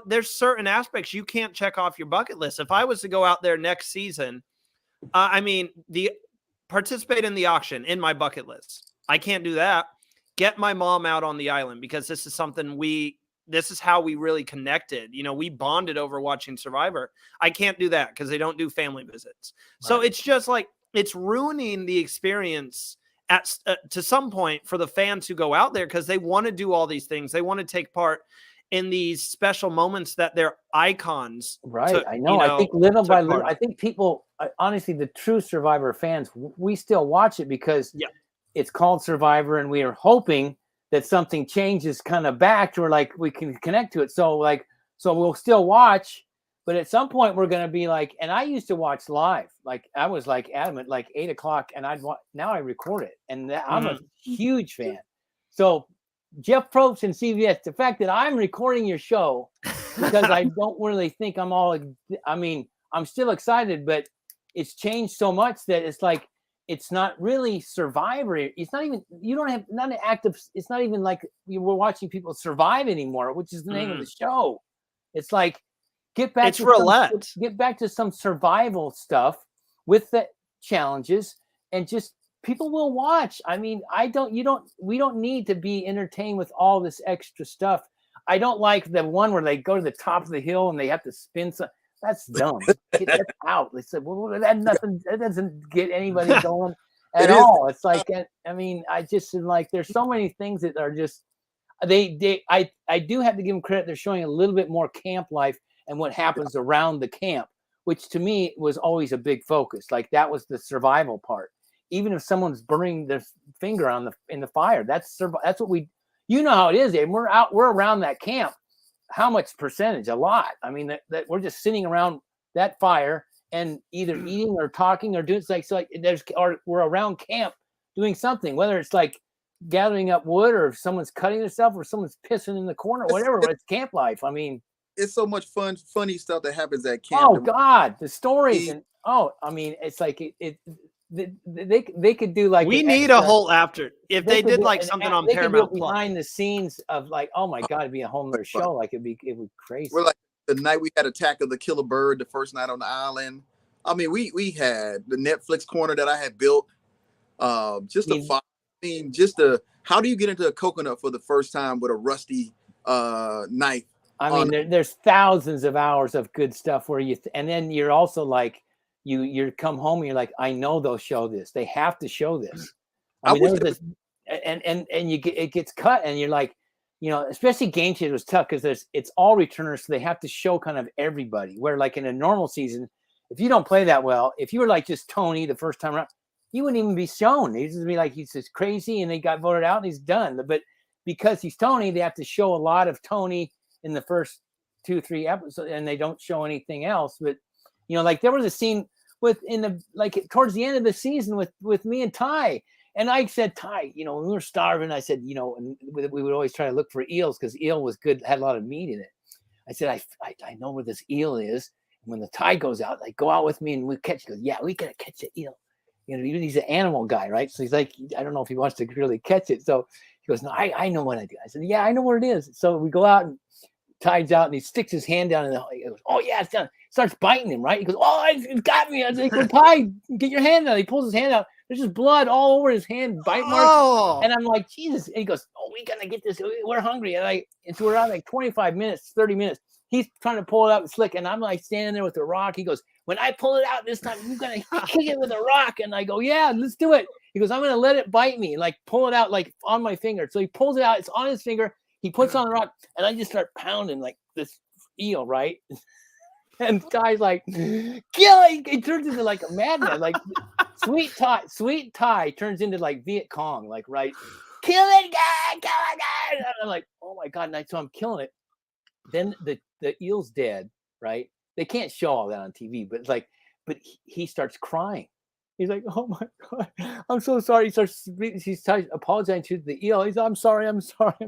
there's certain aspects you can't check off your bucket list. If I was to go out there next season, participate in the auction in my bucket list. I can't do that. Get my mom out on the island, because this is something this is how we really connected. We bonded over watching Survivor. I can't do that because they don't do family visits. Right. So it's just like, it's ruining the experience to some point for the fans who go out there, because they want to do all these things. They want to take part in these special moments that they're icons. Right. I know. I think little by little, I think people, honestly, the true Survivor fans, we still watch it because it's called Survivor, and we are hoping that something changes kind of back to where like we can connect to it. So we'll still watch, but at some point we're going to be like, and I used to watch live. Like I was like adamant, like 8 o'clock, and now I record it. And I'm a huge fan. So Jeff Probst and CBS, the fact that I'm recording your show, because I don't really think I'm still excited, but it's changed so much that it's like, it's not really Survivor. It's not even, it's not even like we're watching people survive anymore, which is the name of the show. It's like, get back to some survival stuff with the challenges, and just people will watch. I mean, we don't need to be entertained with all this extra stuff. I don't like the one where they go to the top of the hill and they have to spin some. That's dumb. Get that out. They said, well, that doesn't get anybody going at all. It's like, I mean, I just am like, there's so many things that are just, I do have to give them credit. They're showing a little bit more camp life and what happens around the camp, which to me was always a big focus. Like that was the survival part. Even if someone's burning their finger in the fire, that's what we, how it is. And we're around that camp. How much percentage? A lot. I mean, that we're just sitting around that fire and either eating or talking or doing we're around camp doing something, whether it's like gathering up wood or if someone's cutting themselves or someone's pissing in the corner, whatever. It's camp life. I mean, it's so much funny stuff that happens at camp. Oh God, the stories it's like they could do like we need a whole after if they did like something on Paramount behind the scenes of like, oh my God, it'd be a whole nother show. Like it would be crazy. We're like the night we had Attack of the Killer Bird, the first night on the island. I mean, we had the Netflix corner that I had built. How do you get into a coconut for the first time with a rusty knife? I mean, there's thousands of hours of good stuff where and then you're also like, you come home and you're like, I know they'll show this. They have to show this. I mean, it gets cut, and you're like, especially Game Changer was tough because it's all returners, so they have to show kind of everybody. Where like in a normal season, if you don't play that well, if you were like just Tony the first time around, he wouldn't even be shown. He'd just be like, he's just crazy, and he got voted out, and he's done. But because he's Tony, they have to show a lot of Tony in the first 2-3 episodes, and they don't show anything else. But like there was a scene towards the end of the season with me and Ty, and I said, Ty, when we were starving, I said, and we would always try to look for eels because eel was good, had a lot of meat in it. I said, I know where this eel is, When the tide goes out, like, go out with me and we catch. He goes, yeah, we gotta catch it. He's an animal guy, right? So he's like, I don't know if he wants to really catch it. So he goes, no, I know what I do. I said, yeah, I know what it is. So we go out and tide's out and he sticks his hand down and he goes, oh yeah, it's done. Starts biting him, right? He goes, oh, it got me. I was like, Tide, get your hand out. He pulls his hand out. There's just blood all over his hand, bite marks. And I'm like, Jesus. And he goes, oh, we gotta get this. We're hungry. And so we're out like 25 minutes, 30 minutes. He's trying to pull it out slick. And I'm like standing there with the rock. He goes, when I pull it out this time, you're going to kick it with a rock. And I go, yeah, let's do it. He goes, I'm going to let it bite me. Like pull it out like on my finger. So he pulls it out. It's on his finger. He puts it on the rock. And I just start pounding like this eel, right? And the guy's like, kill it. It turns into like a madman. Like sweet Thai turns into like Viet Cong. Like, right. Kill it, guy. Kill it, guy. And I'm like, oh my God. And so I'm killing it. Then the eel's dead, right? They can't show all that on TV, but it's like, but he starts crying. He's like, oh my God, I'm so sorry. He starts apologizing to the eel. He's, I'm sorry,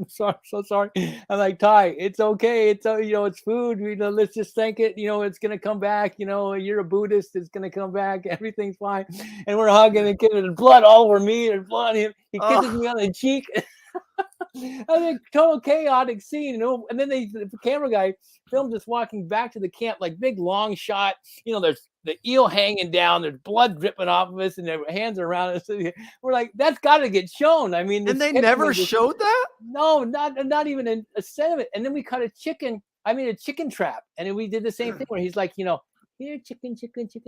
so sorry. I'm like, Ty, it's okay. It's, it's food. Let's just thank it. It's going to come back. You're a Buddhist. It's going to come back. Everything's fine. And we're hugging and kissing. There's blood all over me. There's blood on him. He kisses me on the cheek. I think total chaotic scene, and then the camera guy filmed us walking back to the camp, like big long shot. There's the eel hanging down, there's blood dripping off of us, and their hands are around us. We're like, that's got to get shown. I mean, and they never showed that. No, not even a set of it. And then we cut a chicken trap, and then we did the same thing where he's like, here, chicken.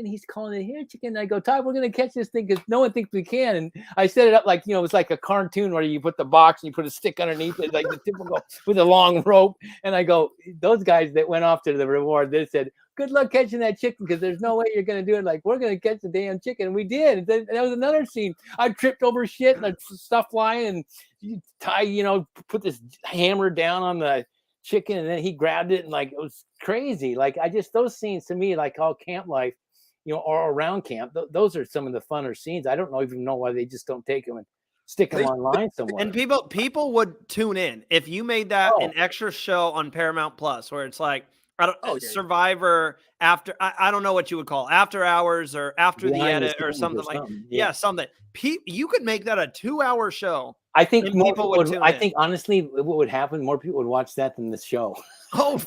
He's calling it, here, chicken. I go, Ty, we're going to catch this thing because no one thinks we can. And I set it up like, it's like a cartoon where you put the box and you put a stick underneath it, like the typical with a long rope. And I go, those guys that went off to the reward, they said, good luck catching that chicken because there's no way you're going to do it. Like, we're going to catch the damn chicken. And we did. And then, that was another scene. I tripped over shit and stuff flying. And Ty, put this hammer down on the chicken and then he grabbed it and like it was crazy. Like those scenes to me, like all camp life, or around camp, those are some of the funner scenes. I don't even know why they just don't take them and stick them online somewhere. And people would tune in if you made that an extra show on Paramount Plus where it's like Survivor after I don't know what you would call after hours or after the edit or something like something. You could make that a 2-hour show. I think more people would. I think honestly, what would happen? More people would watch that than the show. Oh,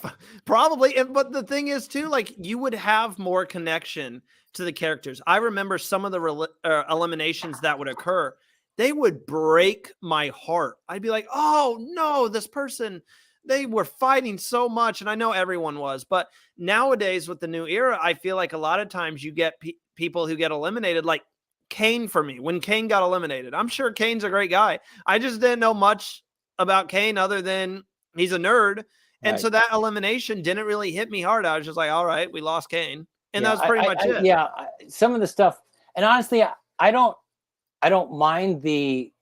probably. But the thing is, too, like you would have more connection to the characters. I remember some of the eliminations that would occur. They would break my heart. I'd be like, oh no, this person. They were fighting so much, and I know everyone was. But nowadays, with the new era, I feel like a lot of times you get people who get eliminated, like Kane for me, when Kane got eliminated. I'm sure Kane's a great guy. I just didn't know much about Kane other than he's a nerd. And so that elimination didn't really hit me hard. I was just like, all right, we lost Kane. And that was pretty much it. Yeah. Some of the stuff. And honestly, I don't mind the,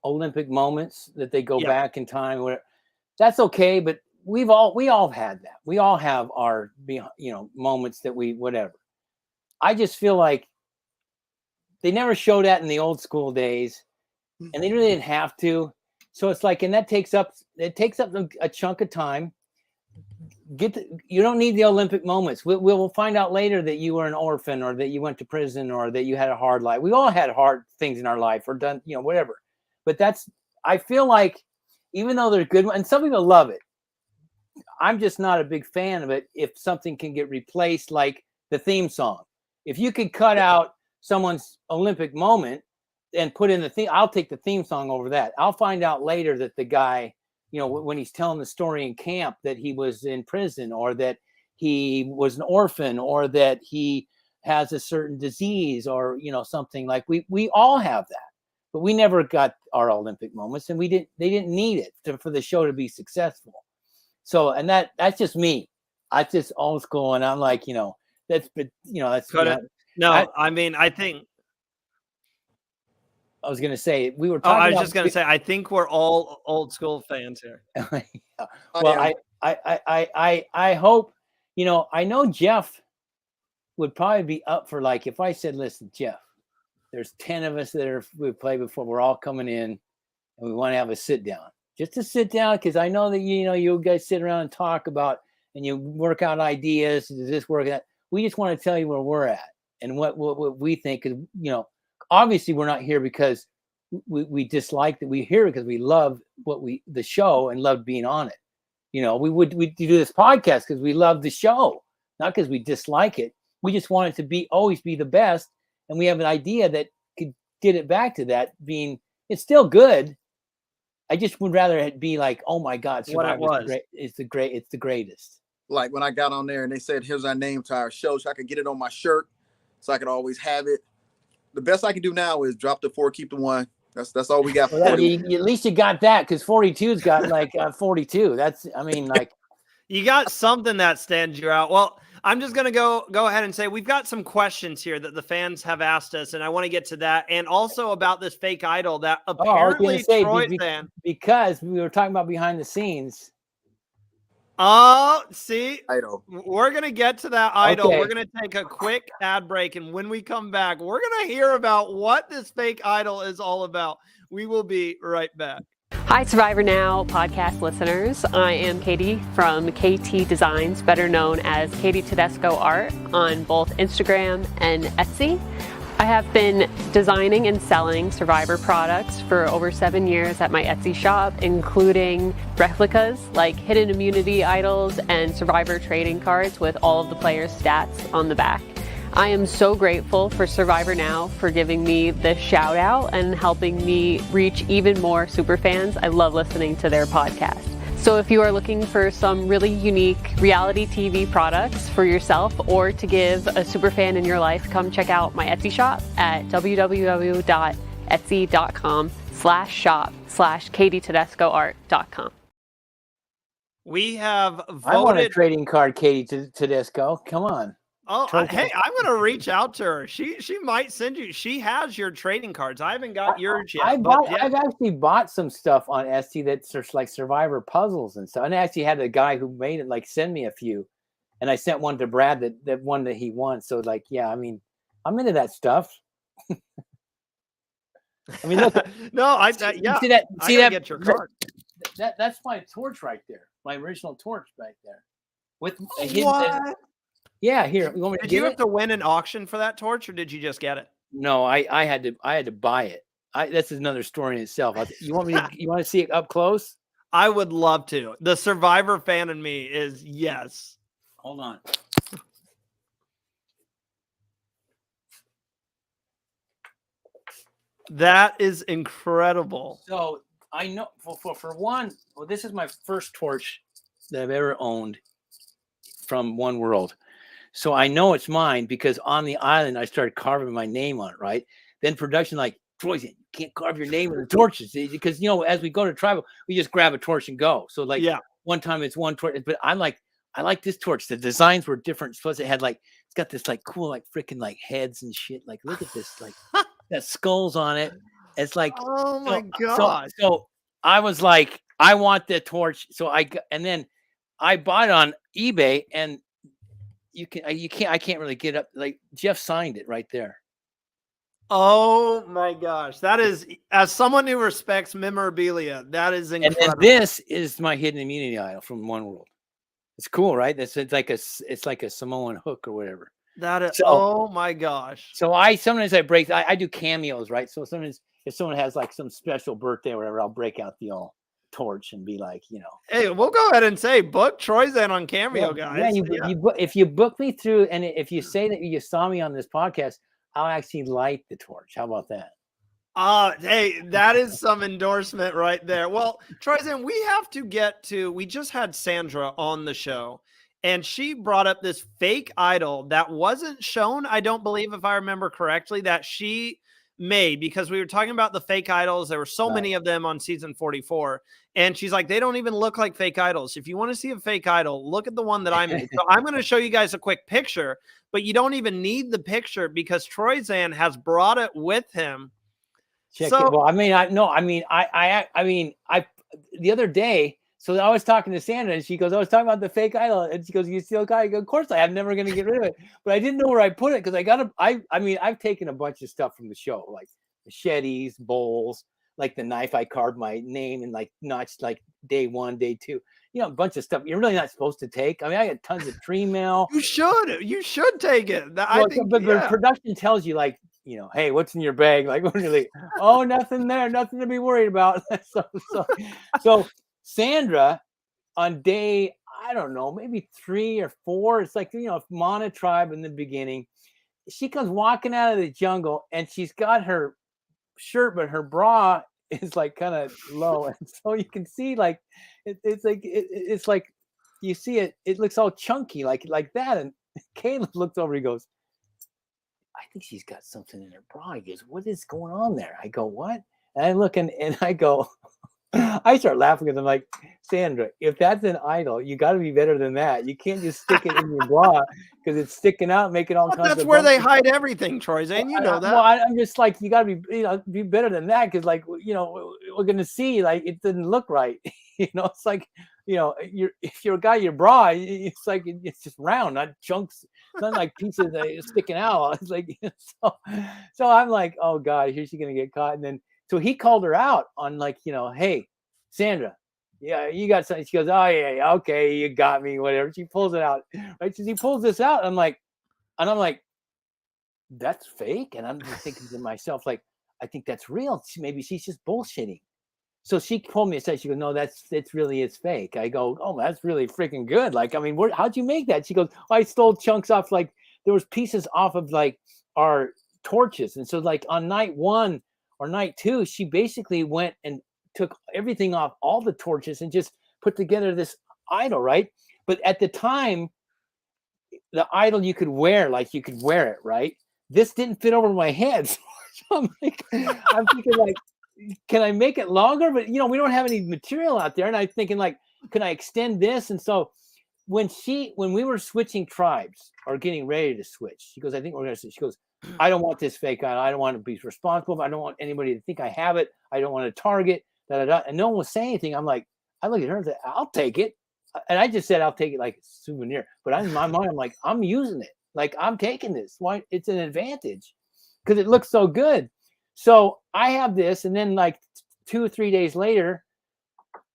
Olympic moments that they go back in time. Whatever. That's okay. But we all had that. We all have our, moments that whatever. I just feel like they never showed that in the old school days, and they really didn't have to. So it's like, and that takes up a chunk of time. You don't need the Olympic moments. We'll find out later that you were an orphan or that you went to prison or that you had a hard life. We all had hard things in our life or done, whatever. But I feel like even though they're good, and some people love it, I'm just not a big fan of it. If something can get replaced, like the theme song, if you could cut out someone's Olympic moment and put in the theme, I'll take the theme song over that. I'll find out later that the guy, when he's telling the story in camp, that he was in prison or that he was an orphan or that he has a certain disease or, something like we all have that, but we never got our Olympic moments and they didn't need it for the show to be successful. So, and that's just me. I just old school. And I'm like, that's. No, I think I was going to say we were talking. I was just going to say I think we're all old school fans here. Well, I hope I know Jeff would probably be up for, like, if I said, listen, Jeff, there's 10 of us that we've played before. We're all coming in, and we want to have a sit down, just to sit down, because I know that you guys sit around and talk about and you work out ideas. Does this work? That we just want to tell you where we're at and what we think. Because obviously we're not here because we dislike that. We're here because we love the show and love being on it. We do this podcast because we love the show, not because we dislike it. We just want it to always be the best, and we have an idea that could get it back to that being. It's still good. I just would rather it be like, oh my God, Survivor what it was. It's the greatest. Like when I got on there and they said, here's our name to our show, so I could get it on my shirt, so I could always have it. The best I can do now is drop the 4, keep the 1. That's all we got. Well, at least you got that, because 42's got like 42. You got something that stands you out. Well, I'm just going to go ahead and say we've got some questions here that the fans have asked us, and I want to get to that. And also about this fake idol that apparently Troyzan. Because we were talking about behind the scenes. Oh, see, idol. We're going to get to that idol. Okay. We're going to take a quick ad break. And when we come back, we're going to hear about what this fake idol is all about. We will be right back. Hi, Survivor Now podcast listeners. I am Katie from KT Designs, better known as Katie Tedesco Art on both Instagram and Etsy. I have been designing and selling Survivor products for over 7 years at my Etsy shop, including replicas like hidden immunity idols and Survivor trading cards with all of the players' stats on the back. I am so grateful for Survivor Now for giving me this shout out and helping me reach even more super fans. I love listening to their podcast. So if you are looking for some really unique reality TV products for yourself or to give a super fan in your life, come check out my Etsy shop at www.etsy.com/shop/KatieTedescoArt.com. We have voted. I want a trading card, Katie Tedesco. Come on. Oh, hey, I'm going to reach out to her. She might send you. She has your trading cards. I haven't got yours yet. I've actually bought some stuff on Etsy that's like Survivor puzzles and stuff. And I actually had a guy who made it like send me a few, and I sent one to Brad that one that he won. So like, yeah, I mean, I'm into that stuff. I mean, look. No, yeah. See that? Get your card. That's my torch right there. My original torch right there. With a What? Yeah, here. You want me to Did get you it? have to win an auction for that torch, or did you just get it? No, I had to buy it. That's another story in itself. You want to see it up close? I would love to. The Survivor fan in me is yes. Hold on. That is incredible. So I know for one, well, this is my first torch that I've ever owned from One World. So I know it's mine because on the island, I started carving my name on it, right? Then production like, Troyzan, you can't carve your name on the torches because, as we go to tribal, we just grab a torch and go. So like one time it's one torch, but I like this torch. The designs were different. Plus it had it's got this like cool, like freaking like heads and shit. Like, look at this, like got skulls on it. It's like, oh my God. So I was like, I want the torch. And then I bought it on eBay and I can't really get up. Like Jeff signed it right there. Oh my gosh. That is, as someone who respects memorabilia, that is incredible. And this is my hidden immunity idol from One World. It's cool, right? It's like a Samoan hook or whatever. That is, oh my gosh. So sometimes I break, I do cameos, right? So sometimes if someone has like some special birthday or whatever, I'll break out the old torch and be like, Hey, we'll go ahead and say book Troyzan on Cameo, guys. Yeah, if you book me through, and if you say that you saw me on this podcast, I'll actually light the torch. How about that? Hey, that is some endorsement right there. Well, Troyzan, we just had Sandra on the show, and she brought up this fake idol that wasn't shown, I don't believe, if I remember correctly, that she made, because we were talking about the fake idols. There were so many of them on season 44. And she's like, they don't even look like fake idols. If you want to see a fake idol, look at the one that I made. So I'm going to show you guys a quick picture, but you don't even need the picture because Troyzan has brought it with him. Check it. Well, the other day, so I was talking to Sandra and she goes, I was talking about the fake idol. And she goes, you still got it? I go, of course I'm never going to get rid of it. But I didn't know where I put it because I've taken a bunch of stuff from the show, like machetes, bowls. like the knife, I carved my name and like notched like day 1, day 2, a bunch of stuff you're really not supposed to take. I mean, I got tons of tree mail. You should take it. I think, but yeah. production tells you like, hey, what's in your bag? Like, really? Oh, nothing there, nothing to be worried about. So Sandra, on day, I don't know, maybe 3 or 4, it's like, Mana tribe in the beginning, she comes walking out of the jungle and she's got her shirt, but her bra is like kind of low. And so you can see like, it's like, you see it looks all chunky like that. And Caleb looks over, he goes, I think she's got something in her bra. He goes, what is going on there? I go, what? And I look and I go, I start laughing because I'm like, Sandra, if that's an idol, you got to be better than that. You can't just stick it in your bra because it's sticking out, making all kinds of. That's where they hide everything, Troyzan. You know that. Well, I'm just like, you got to be better than that because, like, we're gonna see like it didn't look right. It's like, if you're a guy, your bra, it's like it's just round, not chunks, not like pieces that are sticking out. It's like so I'm like, oh God, here's she gonna get caught, and then. So he called her out on like, hey, Sandra, yeah, you got something. She goes, oh yeah, okay, you got me, whatever. She pulls it out, right? So he pulls this out. I'm like, that's fake. And I'm just thinking to myself, like, I think that's real. Maybe she's just bullshitting. So she pulled me aside. She goes, no, it's fake. I go, oh, that's really freaking good. Like, I mean, how'd you make that? She goes, oh, I stole chunks off, like there was pieces off of like our torches. And so like on night 1 or night 2, she basically went and took everything off all the torches and just put together this idol, right? But at the time, the idol you could wear it, right? This didn't fit over my head. So I'm thinking like, can I make it longer? But we don't have any material out there. And I'm thinking like, can I extend this? And so when we were switching tribes or getting ready to switch, she goes, I think we're going to switch. She goes, I don't want this fake idol. I don't want to be responsible. I don't want anybody to think I have it. I don't want to target. And no one was saying anything. I'm like, I look at her and say, I'll take it. And I just said, I'll take it like a souvenir. But in my mind, I'm like, I'm using it. Like, I'm taking this. Why? It's an advantage because it looks so good. So I have this. And then like 2 or 3 days later,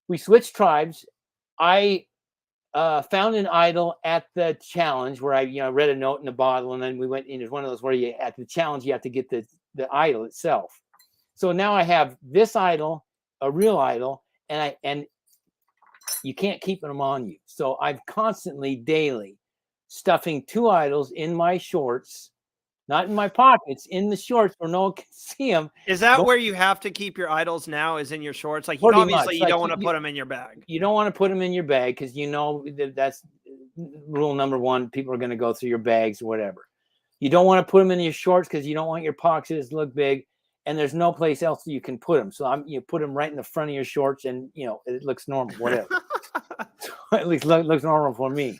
we switched tribes. I found an idol at the challenge where I, read a note in the bottle, and then we went in. It's one of those where at the challenge you have to get the idol itself. So now I have this idol, a real idol, and you can't keep them on you. So I'm constantly, daily, stuffing 2 idols in my shorts, not in my pockets, in the shorts where no one can see them. Is that where you have to keep your idols now? Is in your shorts? Like, obviously, you don't want to put them in your bag. You don't want to put them in your bag because that's rule number 1. People are going to go through your bags or whatever. You don't want to put them in your shorts because you don't want your pockets to look big, and there's no place else that you can put them. So you put them right in the front of your shorts, and it looks normal, whatever. So at least looks normal for me.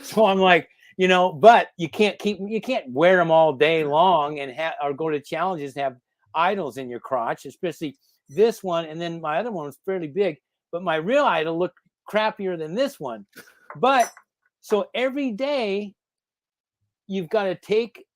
So I'm like. But you can't wear them all day long and or go to challenges and have idols in your crotch, especially this one. And then my other one was fairly big, but my real idol looked crappier than this one. But so every day you've got to take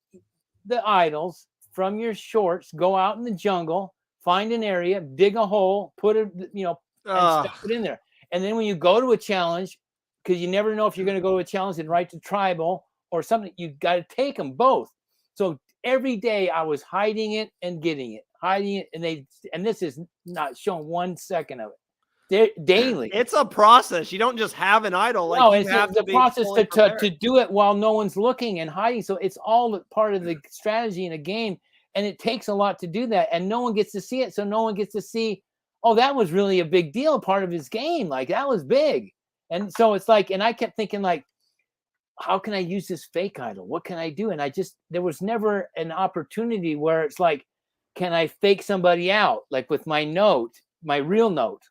the idols from your shorts, go out in the jungle, find an area, dig a hole, put it, and stuff it in there. And then when you go to a challenge, because you never know if you're going to go to a challenge and write to tribal or something, you got to take them both. So every day I was hiding it and getting it, and this is not showing 1 second of it. Daily. It's a process. You don't just have an idol. Like, no, it's the process to do it while no one's looking and hiding. So it's all part of the strategy in a game, and it takes a lot to do that, and no one gets to see it. So no one gets to see, oh, that was really a big deal, part of his game. Like, that was big. And so it's like, and I kept thinking like, how can I use this fake idol? What can I do? And there was never an opportunity where it's like, can I fake somebody out? Like with my note, my real note,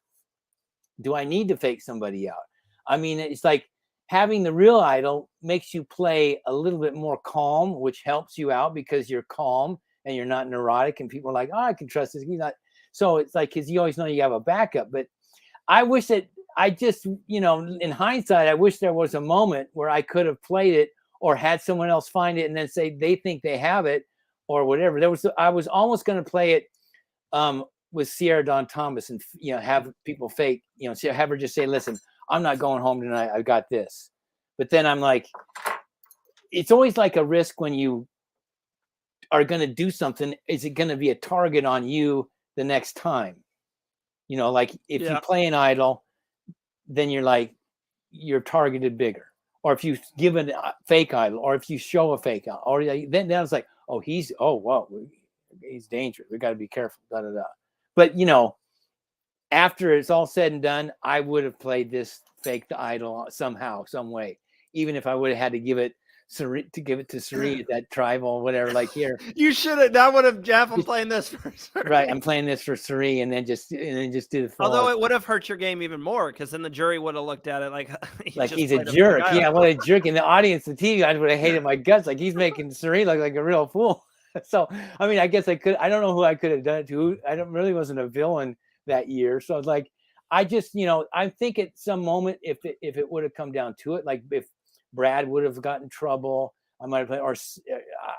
do I need to fake somebody out? I mean, it's like having the real idol makes you play a little bit more calm, which helps you out because you're calm and you're not neurotic. And people are like, oh, I can trust this. He's not. So it's like, because you always know you have a backup. But I wish that, I just, in hindsight, I wish there was a moment where I could have played it or had someone else find it and then say they think they have it or whatever. I was almost going to play it with Sierra Dawn Thomas, and have people fake, have her just say, listen, I'm not going home tonight, I got this. But then I'm like, it's always like a risk when you are going to do something. Is it going to be a target on you the next time? Like if you play an idol, then you're targeted bigger. Or if you give a fake idol, or if you show a fake idol, or then it's like, he's dangerous. We got to be careful. Da, da, da. But after it's all said and done, I would have played this fake idol somehow, some way, even if I would have had to give it to Sari at that tribal, whatever. Like here, you should have. That would have Jeff. I'm playing this for Sari. Right. I'm playing this for Sari, and then just do the. Although it would have hurt your game even more, because then the jury would have looked at it like he's a jerk. Yeah, what a jerk! And the audience, the TV guys would have hated my guts. Like he's making Sari look like a real fool. So I mean, I guess I could. I don't know who I could have done it to. Really wasn't a villain that year. So it's like, I just I think at some moment, if it would have come down to it, like if Brad would have gotten in trouble, I might have played, or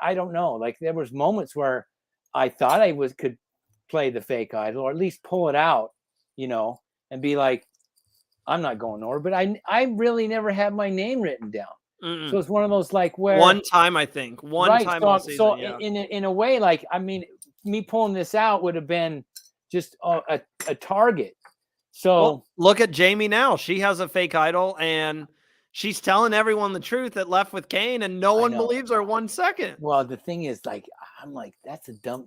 I don't know. Like there was moments where I thought I could play the fake idol, or at least pull it out, and be like, I'm not going nowhere. But I really never had my name written down. So it's one of those like where one time time all season. So in a way, like I mean, me pulling this out would have been just a target. So look at Jamie now. She has a fake idol, and she's telling everyone the truth at Left with Kane, and no one believes her 1 second. Well, the thing is, like, I'm like, that's a dumb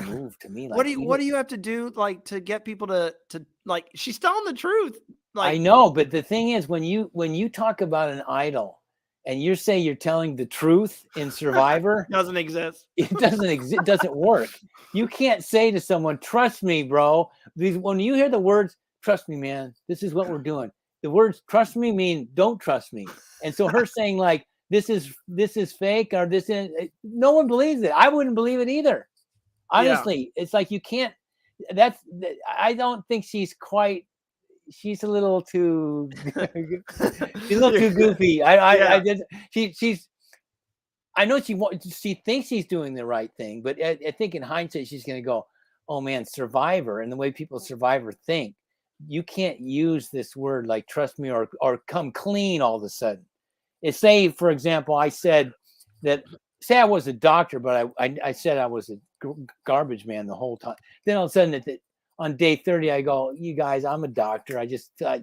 move to me. Like, what do you have to do, like, to get people to like? She's telling the truth. Like, I know, but the thing is, when you talk about an idol, and you say you're telling the truth in Survivor, doesn't exist. It doesn't exist. It doesn't work. You can't say to someone, "Trust me, bro." When you hear the words, "Trust me, man, this is what we're doing." The words "trust me" mean don't trust me. And so her saying like this is fake, or this is, no one believes it. I wouldn't believe it either. Honestly, It's like you can't. I don't think she's a little too. She's a little too goofy. I know she thinks she's doing the right thing, but I think in hindsight she's going to go, "Oh man, Survivor," and the way people Survivor think. You can't use this word like trust me or come clean all of a sudden. Say, for example, I said that, say I was a doctor, but I said I was a garbage man the whole time. Then all of a sudden on day 30, I go, you guys, I'm a doctor. I just thought,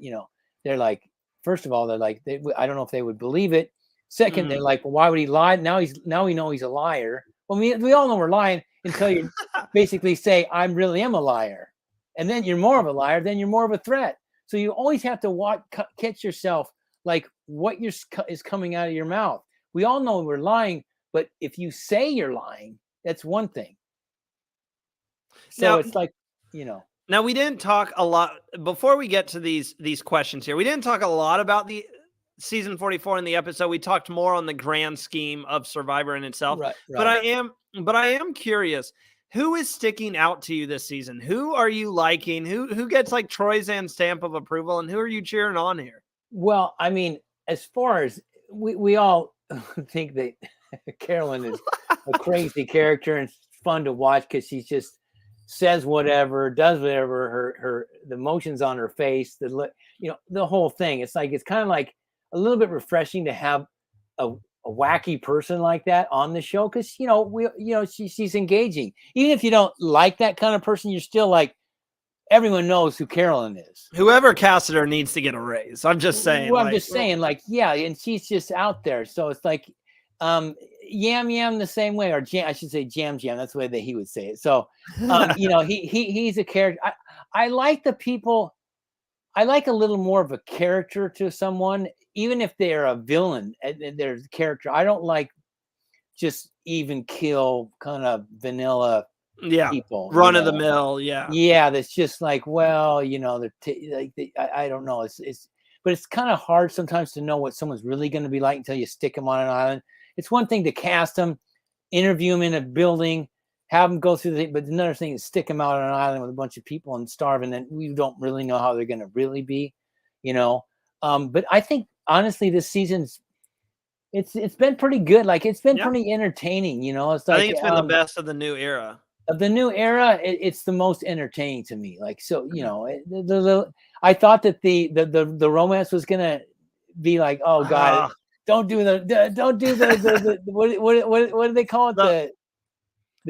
they're like, first of all, they're like, I don't know if they would believe it. Second, they're like, well, why would he lie? Now we know he's a liar. Well, we all know we're lying until you basically say, I really am a liar. And then you're more of a liar, then you're more of a threat. So you always have to catch yourself, like what is coming out of your mouth. We all know we're lying, but if you say you're lying, that's one thing. So now, it's like, Now we didn't talk a lot before we get to these questions here. We didn't talk a lot about the season 44 in the episode. We talked more on the grand scheme of Survivor in itself. Right. But I am curious. Who is sticking out to you this season? Who are you liking? Who gets like Troyzan's stamp of approval, and who are you cheering on here? Well, I mean, as far as we all think that Carolyn is a crazy character and fun to watch because she just says whatever, does whatever, the emotions on her face, the whole thing. It's kind of like a little bit refreshing to have a wacky person like that on the show, because she's engaging. Even if you don't like that kind of person, you're still like, everyone knows who Carolyn is. Whoever casted her needs to get a raise. I'm just saying. Well, I'm just saying, like, yeah, and she's just out there. So it's like Yam Yam the same way, or I should say Jam Jam. That's the way that he would say it. So he's a character. I like the people. I like a little more of a character to someone, even if they're a villain. There's a character. I don't like just even kill kind of vanilla people. Run of the mill. Yeah. That's just like, well, I don't know. But it's kind of hard sometimes to know what someone's really going to be like until you stick them on an island. It's one thing to cast them, interview them in a building, have them go through the thing, but another thing is stick them out on an island with a bunch of people and starve, and then we don't really know how they're going to really be, But I think honestly, this season's it's been pretty good. Like it's been pretty entertaining, It's like, I think it's been the best of the new era. of the new era, it's the most entertaining to me. Like, so, you know, I thought that the romance was gonna be like, oh God, don't do the what do they call it?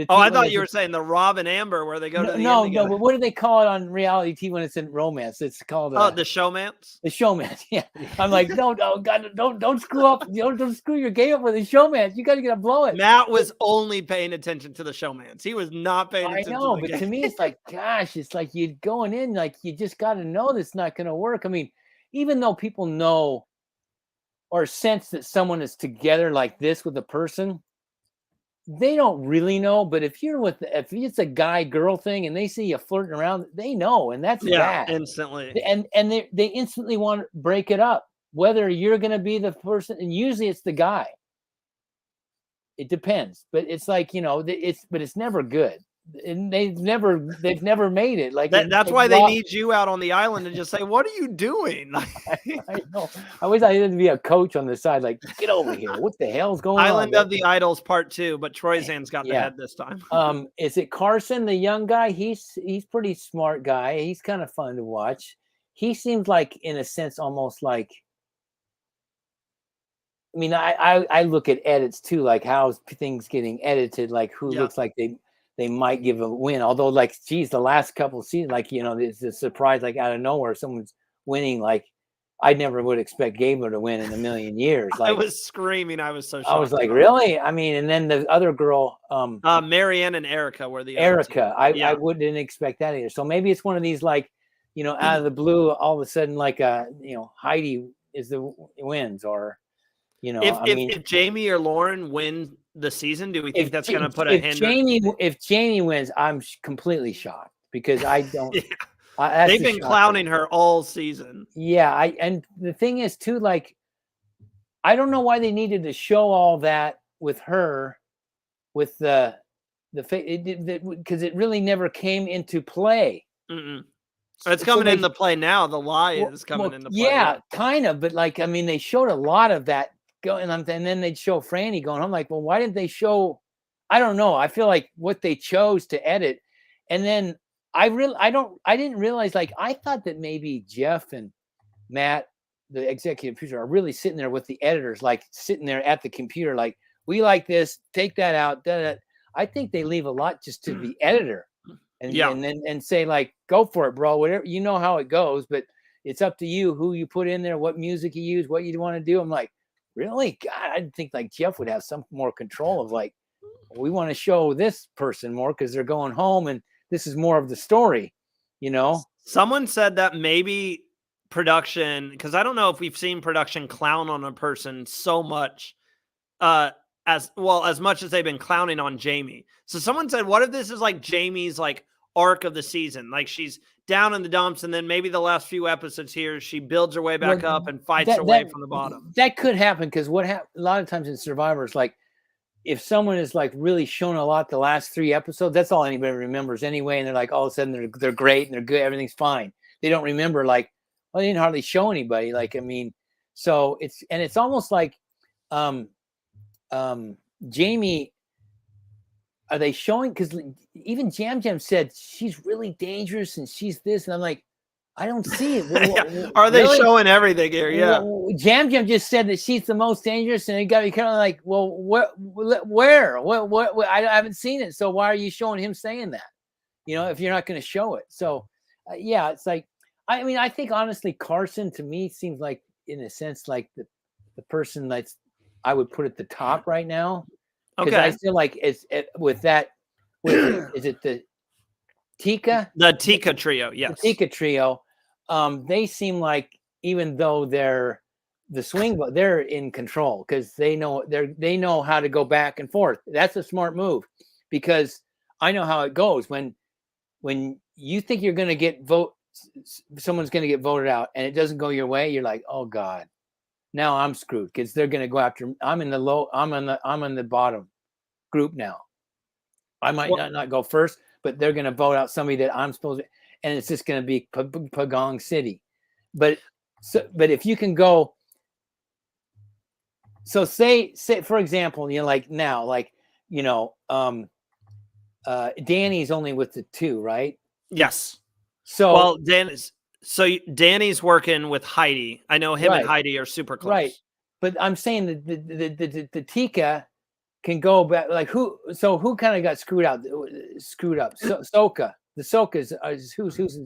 I thought you were saying the Rob and Amber where they go to the no, end together. but what do they call it on reality TV when it's in romance? It's called the showmance. The showmance. Yeah, I'm like, no, God, don't screw up. Don't screw your game up with the showmance. You got to blow it. Matt was only paying attention to the showmance. He was not paying attention. I know, to the but game. to me, it's like, gosh, it's like you're going in, like you just got to know that's not going to work. I mean, even though people know or sense that someone is together like this with a person, they don't really know. But if it's a guy girl thing and they see you flirting around, they know, and that's bad instantly. And they instantly want to break it up, whether you're going to be the person, and usually it's the guy. It depends, but it's like, you know, it's never good. And they've never made it like that's why they need you out on the island and just say, what are you doing? I know. I wish I had to be a coach on the side, like, get over here. What the hell's going Island on? of the Idols Part 2, but Troyzan's got the head this time. Is it Carson, the young guy? He's pretty smart guy. He's kind of fun to watch. He seems like, in a sense, almost like, I mean, I look at edits too, like how things getting edited, like who looks like they might give a win. Although, like, geez, the last couple of seasons, like, you know, it's a surprise, like out of nowhere, someone's winning. Like, I never would expect Gabler to win in a million years. Like, I was screaming. I was so shocked. I was like, really? I mean, and then the other girl, Marianne and Erica were the Erica. I wouldn't expect that either. So maybe it's one of these, like, you know, out of the blue, all of a sudden, like, you know, Heidi is the wins, or, you know, if Jamie or Lauren win the season, do we think that's going to put a hinder? If Jamie wins, I'm completely shocked, because I don't. They've been clowning her all season. Yeah, and the thing is too, like, I don't know why they needed to show all that with her, with the because it really never came into play. It's coming into play now. The lie is coming into play. Yeah, kind of, but like, I mean, they showed a lot of that going on, and then they'd show Franny going. I'm like, well, why didn't they show? I don't know. I feel like what they chose to edit, and then I didn't realize, like, I thought that maybe Jeff and Matt, the executive producer, are really sitting there with the editors, like sitting there at the computer, like, we like this, take that out. I think they leave a lot just to the editor, and say, like, go for it, bro. Whatever, you know how it goes, but it's up to you who you put in there, what music you use, what you want to do. I'm like, really? God, I think like Jeff would have some more control of, like, we want to show this person more because they're going home and this is more of the story, you know? Someone said that maybe production, because I don't know if we've seen production clown on a person so much, as much as they've been clowning on Jamie. So someone said, what if this is like Jamie's, like, arc of the season? Like, she's down in the dumps, and then maybe the last few episodes here, she builds her way back up and fights her way from the bottom. That could happen, because a lot of times in Survivors, like, if someone is, like, really shown a lot the last 3 episodes, that's all anybody remembers anyway. And they're like, all of a sudden they're great and they're good. Everything's fine. They don't remember, like, well, they didn't hardly show anybody. Like, I mean, so it's almost like, Jamie, are they showing? Because even Jam Jam said she's really dangerous and she's this. And I'm like, I don't see it. Are they showing everything here? Yeah. Jam Jam just said that she's the most dangerous, and you got to be kind of like, well, where? What? I haven't seen it, so why are you showing him saying that? You know, if you're not going to show it. So, yeah, it's like, I mean, I think honestly, Carson to me seems like, in a sense, like the person that's I would put at the top right now, because I feel like is it the Tika? The Tika trio, yes. The Tika trio. They seem like, even though they're the swing, but they're in control, because they know how to go back and forth. That's a smart move, because I know how it goes when you think you're going to someone's going to get voted out, and it doesn't go your way. You're like, oh God, now I'm screwed, because they're going to go after. I'm in the bottom group now. I might not go first, but they're going to vote out somebody that I'm supposed to. And it's just going to be Pagong City. But if you can go, so say for example, you know, like now, like, you know, Danny's only with the 2, right? Yes. So Well, Danny's working with Heidi. I know him and Right. Heidi are super close. right. But I'm saying that the Tika can go back. Like who kind of got screwed up? Soka. The Soka is who's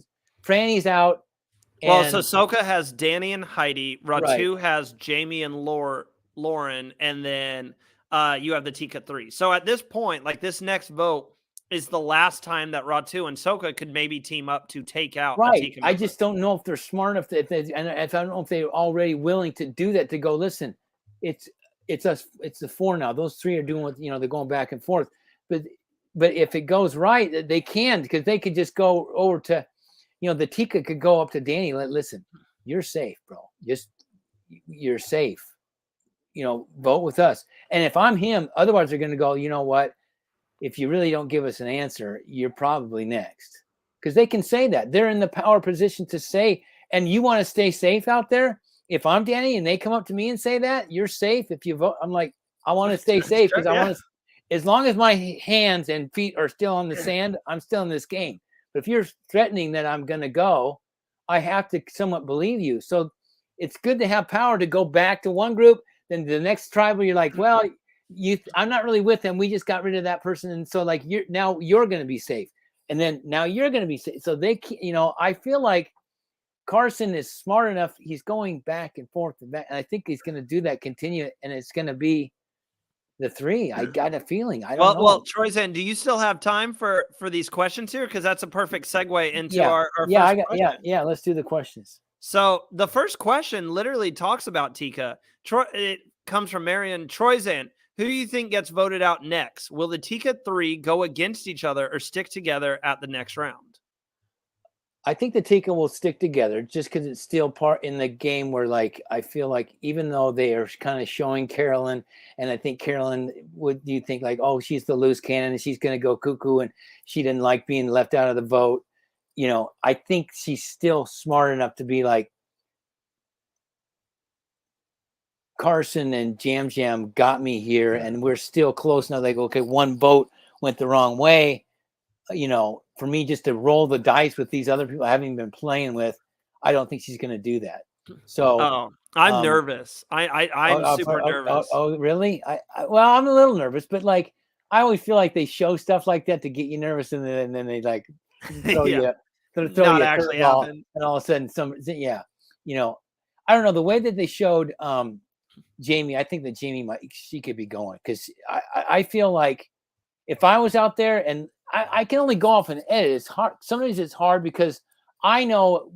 Franny's out. Well, so And Soka has Danny and Heidi. Ratu Right. has Jamie and Lauren, and then you have the Tika 3. So at this point, like this next vote is the last time that Ratu and Soka could maybe team up to take out a Right. Tika I member. just don't know if they're smart enough and I don't know if they're already willing to do that, to go, listen, it's us, it's the 4 now. Those 3 are doing what, they're going back and forth. But if it goes right, they can, because they could just go over to, the Tika could go up to Danny, listen, you're safe, bro. You're safe. Vote with us. And if I'm him, otherwise they're going to go, you know what? If you really don't give us an answer, you're probably next. Because they can say that. They're in the power position to say, and you want to stay safe out there? If I'm Danny and they come up to me and say that, you're safe if you vote. I'm like, I want to stay safe because I want to, as long as my hands and feet are still on the sand, I'm still in this game. But if you're threatening that I'm going to go, I have to somewhat believe you. So it's good to have power to go back to one group. Then the next tribal, you're like, well, I'm not really with them. We just got rid of that person. And so like, you're going to be safe. And then now you're going to be safe. So I feel like Carson is smart enough. He's going back and forth and back. And I think he's going to do that, continue it. And it's going to be the 3. I got a feeling. I don't know. Well, Troyzan, do you still have time for these questions here? Because that's a perfect segue into our first question. Yeah. Let's do the questions. So the first question literally talks about Tika. It comes from Marion. Troyzan, who do you think gets voted out next? Will the Tika 3 go against each other or stick together at the next round? I think the Tika will stick together just because it's still part in the game where, like, I feel like even though they are kind of showing Carolyn, and I think Carolyn you think like, oh, she's the loose cannon and she's going to go cuckoo and she didn't like being left out of the vote. I think she's still smart enough to be like, Carson and Jam Jam got me here and we're still close. Now they go, okay, one vote went the wrong way. For me just to roll the dice with these other people I haven't been playing with, I don't think she's going to do that. So I'm nervous. I'm super nervous. Oh, really? Well, I'm a little nervous, but like, I always feel like they show stuff like that to get you nervous. And then they like throw you not actually happen. And all of a sudden I don't know, the way that they showed Jamie, I think that Jamie she could be going, because I feel like if I was out there, and I can only go off an edit. It's hard. Sometimes it's hard because I know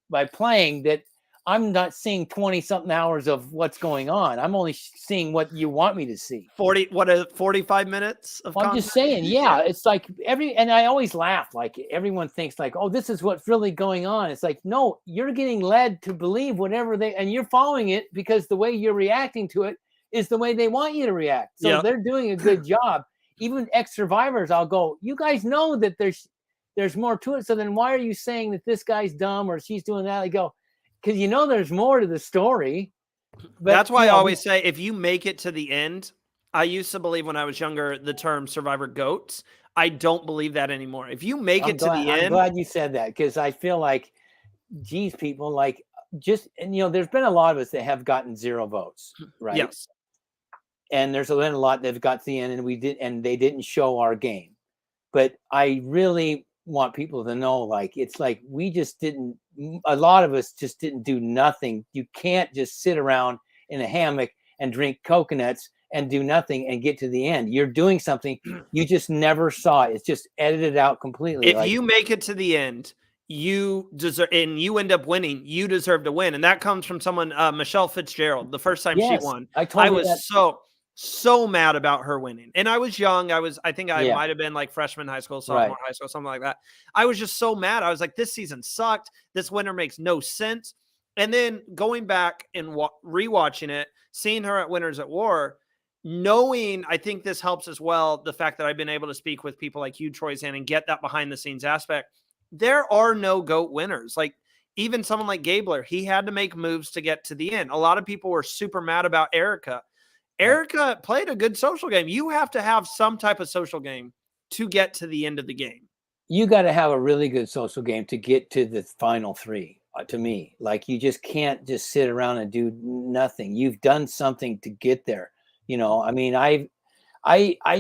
by playing that I'm not seeing 20-something hours of what's going on. I'm only seeing what you want me to see. 45 minutes of I'm just saying, yeah. It's like and I always laugh, like everyone thinks like, oh, this is what's really going on. It's like, no, you're getting led to believe whatever and you're following it because the way you're reacting to it is the way they want you to react. So they're doing a good job. Even ex-survivors, I'll go, you guys know that there's more to it. So then why are you saying that this guy's dumb or she's doing that? I go, because there's more to the story. But that's why I always say, if you make it to the end, I used to believe when I was younger the term survivor goats. I don't believe that anymore. If you make it to the end. I'm glad you said that, because I feel like, geez, people like there's been a lot of us that have gotten 0 votes, right? Yes. And there's been a lot that have got to the end and they didn't show our game. But I really want people to know, like, it's like a lot of us just didn't do nothing. You can't just sit around in a hammock and drink coconuts and do nothing and get to the end. You're doing something. You just never saw it. It's just edited out completely. If you make it to the end, you deserve, and you end up winning, you deserve to win. And that comes from someone, Michelle Fitzgerald, the first time she won. I was so mad about her winning. And I was young. I think I might've been like freshman high school, sophomore high school, something like that. I was just so mad. I was like, this season sucked. This winner makes no sense. And then going back and rewatching it, seeing her at Winners at War, knowing, I think this helps as well, the fact that I've been able to speak with people like you, Troyzan, and get that behind the scenes aspect. There are no GOAT winners. Like even someone like Gabler, he had to make moves to get to the end. A lot of people were super mad about Erica. Erica played a good social game. You have to have some type of social game to get to the end of the game? You got to have a really good social game to get to the final three. To me, like, you just can't just sit around and do nothing. You've done something to get there. I mean, I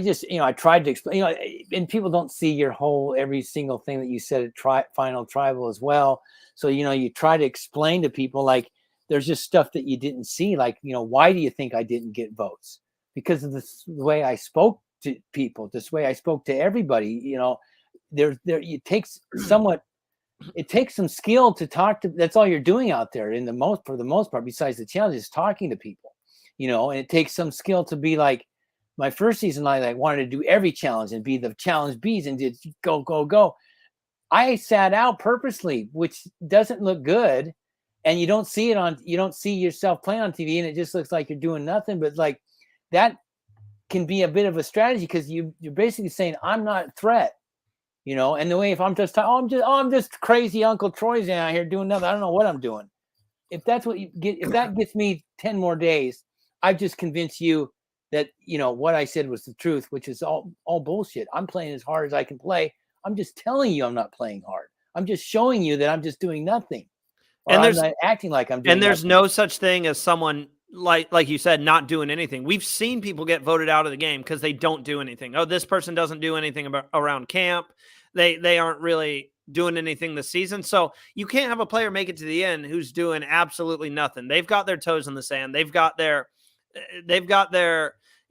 just, I tried to explain, and people don't see your every single thing that you said at final tribal as well. So, you try to explain to people, like, there's just stuff that you didn't see. Like, why do you think I didn't get votes? Because of the way I spoke to people, this way I spoke to everybody. It takes some skill to talk to. That's all you're doing out there for the most part, besides the challenge, is talking to people, and it takes some skill to be like, my first season, I wanted to do every challenge and be the challenge bees and did go. I sat out purposely, which doesn't look good. And you don't see yourself playing on TV, and it just looks like you're doing nothing. But like, that can be a bit of a strategy, because you're basically saying, I'm not a threat, and the way, if I'm just I'm just crazy Uncle Troyzan out here doing nothing, I don't know what I'm doing. If that's what you get, if that gets me 10 more days, I've just convinced you that, what I said was the truth, which is all bullshit. I'm playing as hard as I can play. I'm just telling you I'm not playing hard. I'm just showing you that I'm just doing nothing. And I'm not acting like I'm doing And there's nothing. no such thing as someone, like you said, not doing anything. We've seen people get voted out of the game because they don't do anything. Oh, this person doesn't do anything around camp. They aren't really doing anything this season. So you can't have a player make it to the end who's doing absolutely nothing. They've got their toes in the sand. They've got their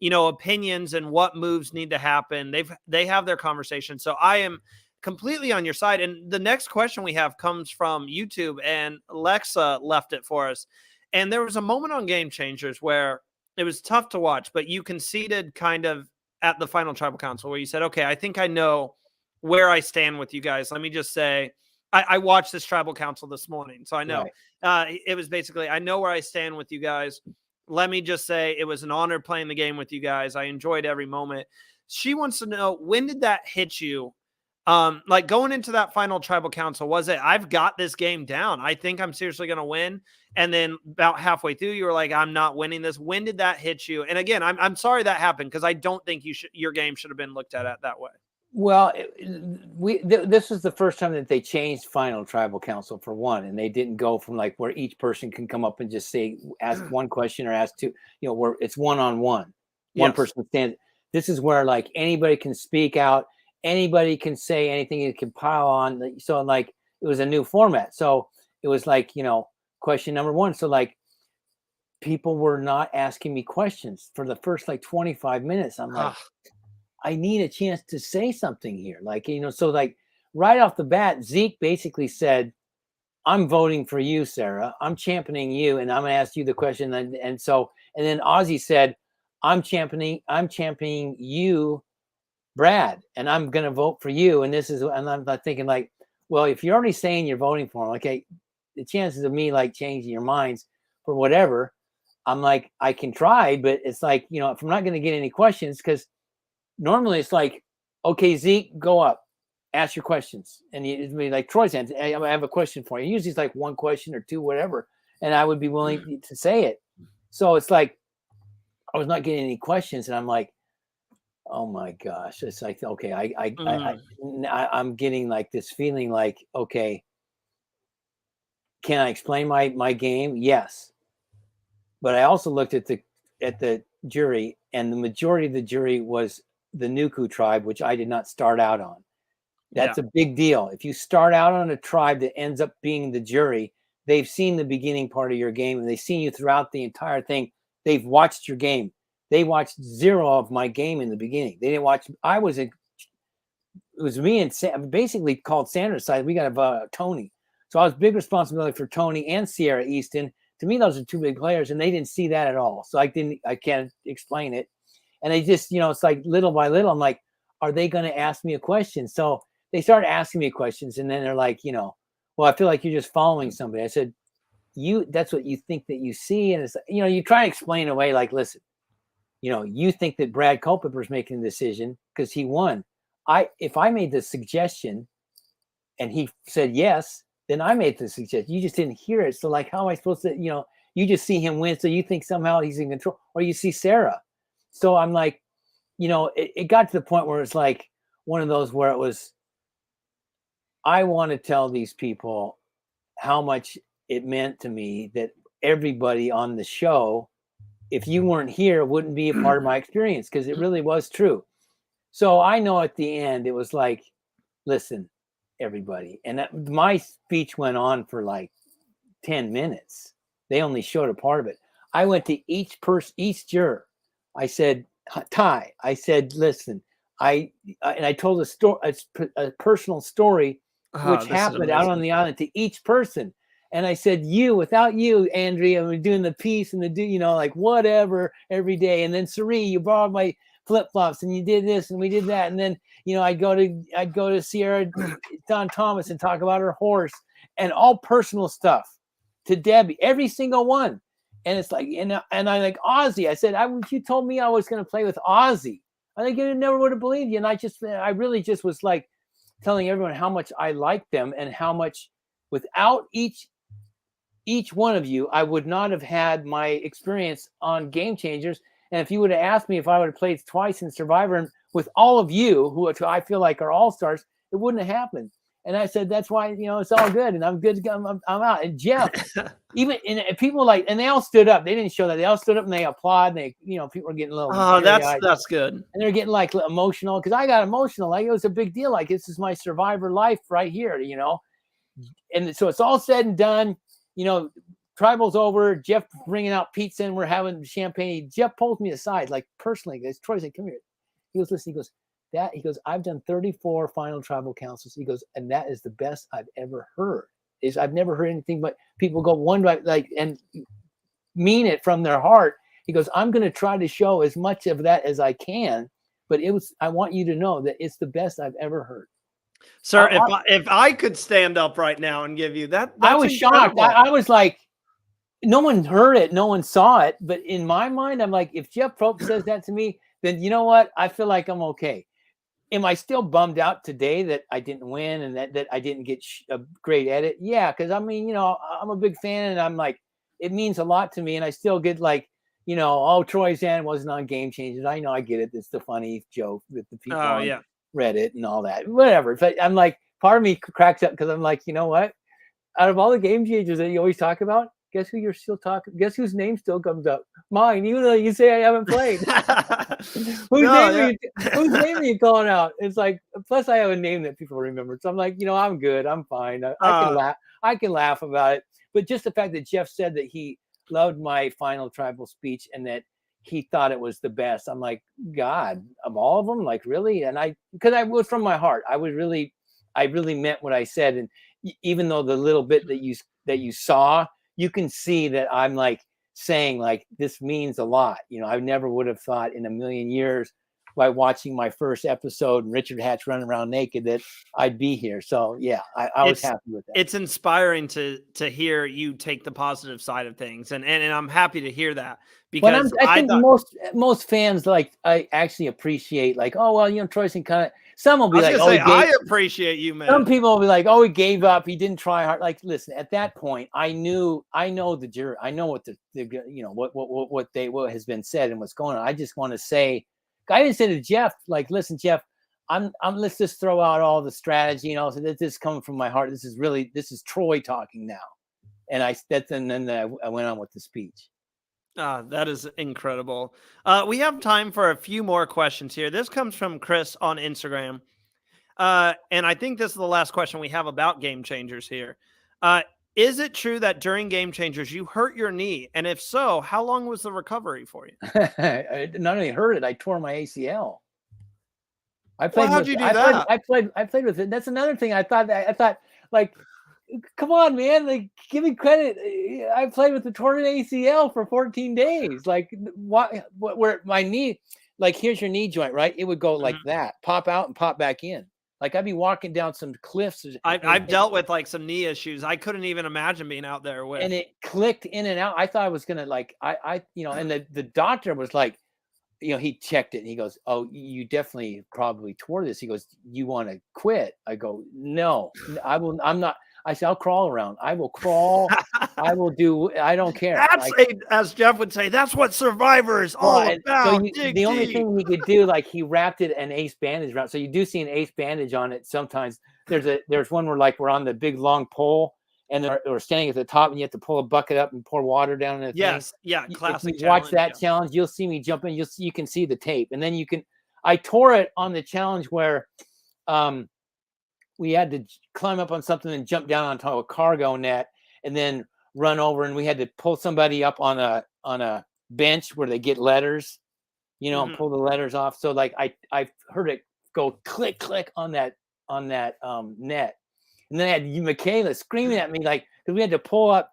opinions and what moves need to happen. They have their conversation. So I am completely on your side. And the next question we have comes from YouTube, and Alexa left it for us. And there was a moment on Game Changers where it was tough to watch, but you conceded kind of at the final tribal council where you said, okay, I think I know where I stand with you guys. Let me just say, I watched this tribal council this morning, so I know. Right. It was basically, I know where I stand with you guys. Let me just say, it was an honor playing the game with you guys. I enjoyed every moment. She wants to know, when did that hit you? Like, going into that final tribal council, was it, I've got this game down, I think I'm seriously going to win? And then about halfway through, you were like, I'm not winning this. When did that hit you? And again, I'm sorry that happened, because I don't think your game should have been looked at that way. Well, this was the first time that they changed final tribal council, for one, and they didn't go from like where each person can come up and just ask one question or ask two, where it's one-on-one. One person stands. This is where like anybody can speak out, anybody can say anything, it can pile on. So like, it was a new format. So it was like, question number one. So like, people were not asking me questions for the first like 25 minutes. I'm like, I need a chance to say something here. Like, so like right off the bat, Zeke basically said, I'm voting for you, Sarah. I'm championing you, and I'm going to ask you the question. And then Ozzy said, I'm championing you, Brad, and I'm going to vote for you. And I'm thinking like, well, if you're already saying you're voting for him, okay, the chances of me like changing your minds for whatever, I'm like, I can try, but it's like, if I'm not going to get any questions, because normally it's like, okay, Zeke, go up, ask your questions. And it'd be like, Troyzan, I have a question for you. Usually it's like one question or two, whatever. And I would be willing to say it. So it's like, I was not getting any questions. And I'm like, oh my gosh. It's like, okay, I'm getting like this feeling like, okay, can I explain my game? Yes. But I also looked at the jury, and the majority of the jury was the Nuku tribe, which I did not start out on. That's a big deal. If you start out on a tribe that ends up being the jury, they've seen the beginning part of your game, and they've seen you throughout the entire thing. They've watched your game. They watched zero of my game in the beginning. They didn't watch. It was me and basically called Sanders' side. We got Tony. So I was big responsibility for Tony and Sierra Easton. To me, those are two big players, and they didn't see that at all. So I can't explain it. And they just, it's like little by little, I'm like, are they going to ask me a question? So they started asking me questions, and then they're like, well, I feel like you're just following somebody. I said, that's what you think that you see. And it's, you try to explain away, like, listen, you think that Brad Culpepper is making the decision because he won. If I made the suggestion and he said yes, then I made the suggestion. You just didn't hear it. So like, how am I supposed to, you just see him win. So you think somehow he's in control, or you see Sarah. So I'm like, it got to the point where it's like, one of those where it was, I want to tell these people how much it meant to me that everybody on the show, if you weren't here, wouldn't be a part of my experience, because it really was true. So I know at the end, it was like, listen, everybody. And my speech went on for like 10 minutes. They only showed a part of it. I went to each juror. I said, Ty, I said, listen, and I told a personal story, which happened out on the island, to each person. And I said, without you, Andrea, we're doing the piece and like whatever every day. And then Sari, you borrowed my flip-flops and you did this and we did that. And then, I'd go to Sierra Don Thomas and talk about her horse and all personal stuff to Debbie, every single one. And it's like, and I like Ozzy. I said, if you told me I was going to play with Ozzy, I think you never would have believed you. And I really just was like telling everyone how much I liked them and how much without each one of you, I would not have had my experience on Game Changers. And if you would have asked me if I would have played twice in Survivor and with all of you, who I feel like are all-stars, it wouldn't have happened. And I said, that's why, it's all good. And I'm good. I'm out. And Jeff, even and people and they all stood up. They didn't show that. They all stood up and they applaud. And they, people were getting a little. Oh, that's good. And they're getting like emotional, because I got emotional. Like, it was a big deal. Like, this is my Survivor life right here, And so it's all said and done. Tribal's over. Jeff bringing out pizza and we're having champagne. Jeff pulls me aside, like personally, goes, Troyzan, come here. He goes, listen, he goes, I've done 34 final tribal councils. He goes, and that is the best I've ever heard. I've never heard anything but people go one right, and mean it from their heart. He goes, I'm going to try to show as much of that as I can, but I want you to know that it's the best I've ever heard. Sir, if I could stand up right now and give you that, I was shocked. I was like, no one heard it, no one saw it, but in my mind, I'm like, if Jeff Probst says that to me, then you know what? I feel like I'm okay. Am I still bummed out today that I didn't win and that I didn't get a great edit? Yeah, because I'm a big fan and I'm like, it means a lot to me, and I still get like, Troyzan wasn't on Game Changers. I know, I get it. It's the funny joke with the people on Reddit and all that, whatever. But I'm like, part of me cracks up because I'm like, you know what? Out of all the Game Changers that you always talk about, guess who you're still talking? Guess whose name still comes up? Mine, even though you say I haven't played. Whose name are you calling out? It's like, plus I have a name that people remember. So I'm like, I'm good. I'm fine. I can laugh. I can laugh about it. But just the fact that Jeff said that he loved my final tribal speech and that he thought it was the best. I'm like, God, of all of them, like, really? And because I was from my heart. I really meant what I said. And even though the little bit that you saw, you can see that I'm like saying like, this means a lot. I never would have thought in a million years by watching my first episode and Richard Hatch running around naked that I'd be here. So yeah, I was happy with that. It's inspiring to hear you take the positive side of things. And I'm happy to hear that, because I think most fans, like, I actually appreciate like, oh, well, Troyzan kind of, some will be like, I appreciate you, man. Some people will be like, oh, he gave up. He didn't try hard. Like, listen, at that point, I know the jury. I know what what has been said and what's going on. I just want to say, I didn't say to Jeff, like, listen, Jeff, let's just throw out all the strategy, so that this is coming from my heart. This is Troy talking now. And then I went on with the speech. That is incredible. We have time for a few more questions here. This comes from Chris on Instagram. And I think this is the last question we have about Game Changers here. Is it true that during Game Changers you hurt your knee? And if so, how long was the recovery for you? I not only hurt it, I tore my ACL. How'd you do that? I played with it. That's another thing. I thought like, come on, man, like, give me credit. I played with the torn ACL for 14 days. Like, where my knee, like, here's your knee joint, right? It would go like that, pop out and pop back in. Like, I'd be walking down some cliffs. I've dealt with like some knee issues. I couldn't even imagine being out there with. And it clicked in and out. I thought I was gonna like, and the doctor was like, he checked it and he goes, oh, you definitely probably tore this. He goes, you want to quit? I go, no, I will. I'm not. I said, I'll crawl around. I will crawl. I will do. I don't care. That's as Jeff would say, that's what Survivor is all about. So the only thing he could do, like he wrapped it an ace bandage around. So you do see an ace bandage on it sometimes. There's one where like we're on the big long pole and we're standing at the top and you have to pull a bucket up and pour water down in the thing. Yeah, classic. If you watch that challenge, you'll see me jump in. You can see the tape, and then you can. I tore it on the challenge where we had to climb up on something and jump down onto a cargo net and then run over, and we had to pull somebody up on a bench where they get letters, and pull the letters off. So like I heard it go click click on that net, and then I had Michaela screaming at me like, because we had to pull up,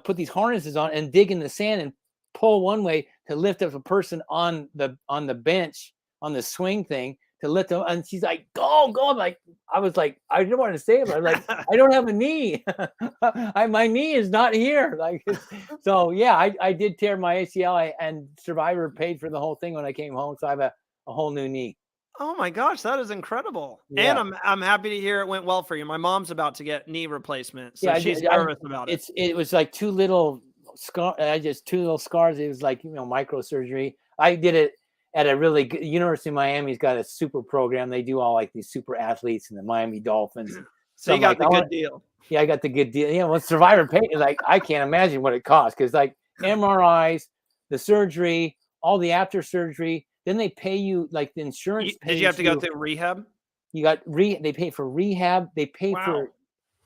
put these harnesses on and dig in the sand and pull one way to lift up a person on the bench on the swing thing to lift them. And she's like, go. I was like, I didn't want to say it, but I was like, I don't have a knee. My knee is not here. Like, so yeah, I did tear my ACL and Survivor paid for the whole thing when I came home. So I have a whole new knee. Oh my gosh, that is incredible. Yeah. And I'm happy to hear it went well for you. My mom's about to get knee replacement. So she's nervous about it. It was like two little scars. It was like, microsurgery. I did it at a really good University of Miami's got a super program. They do all like these super athletes and the Miami Dolphins. So you got the good deal. Yeah, I got the good deal. Yeah, well, Survivor paid, like I can't imagine what it costs because like MRIs, the surgery, all the after surgery. Then they pay you like the insurance. Did you have to go through rehab? You got they pay for rehab. They pay for,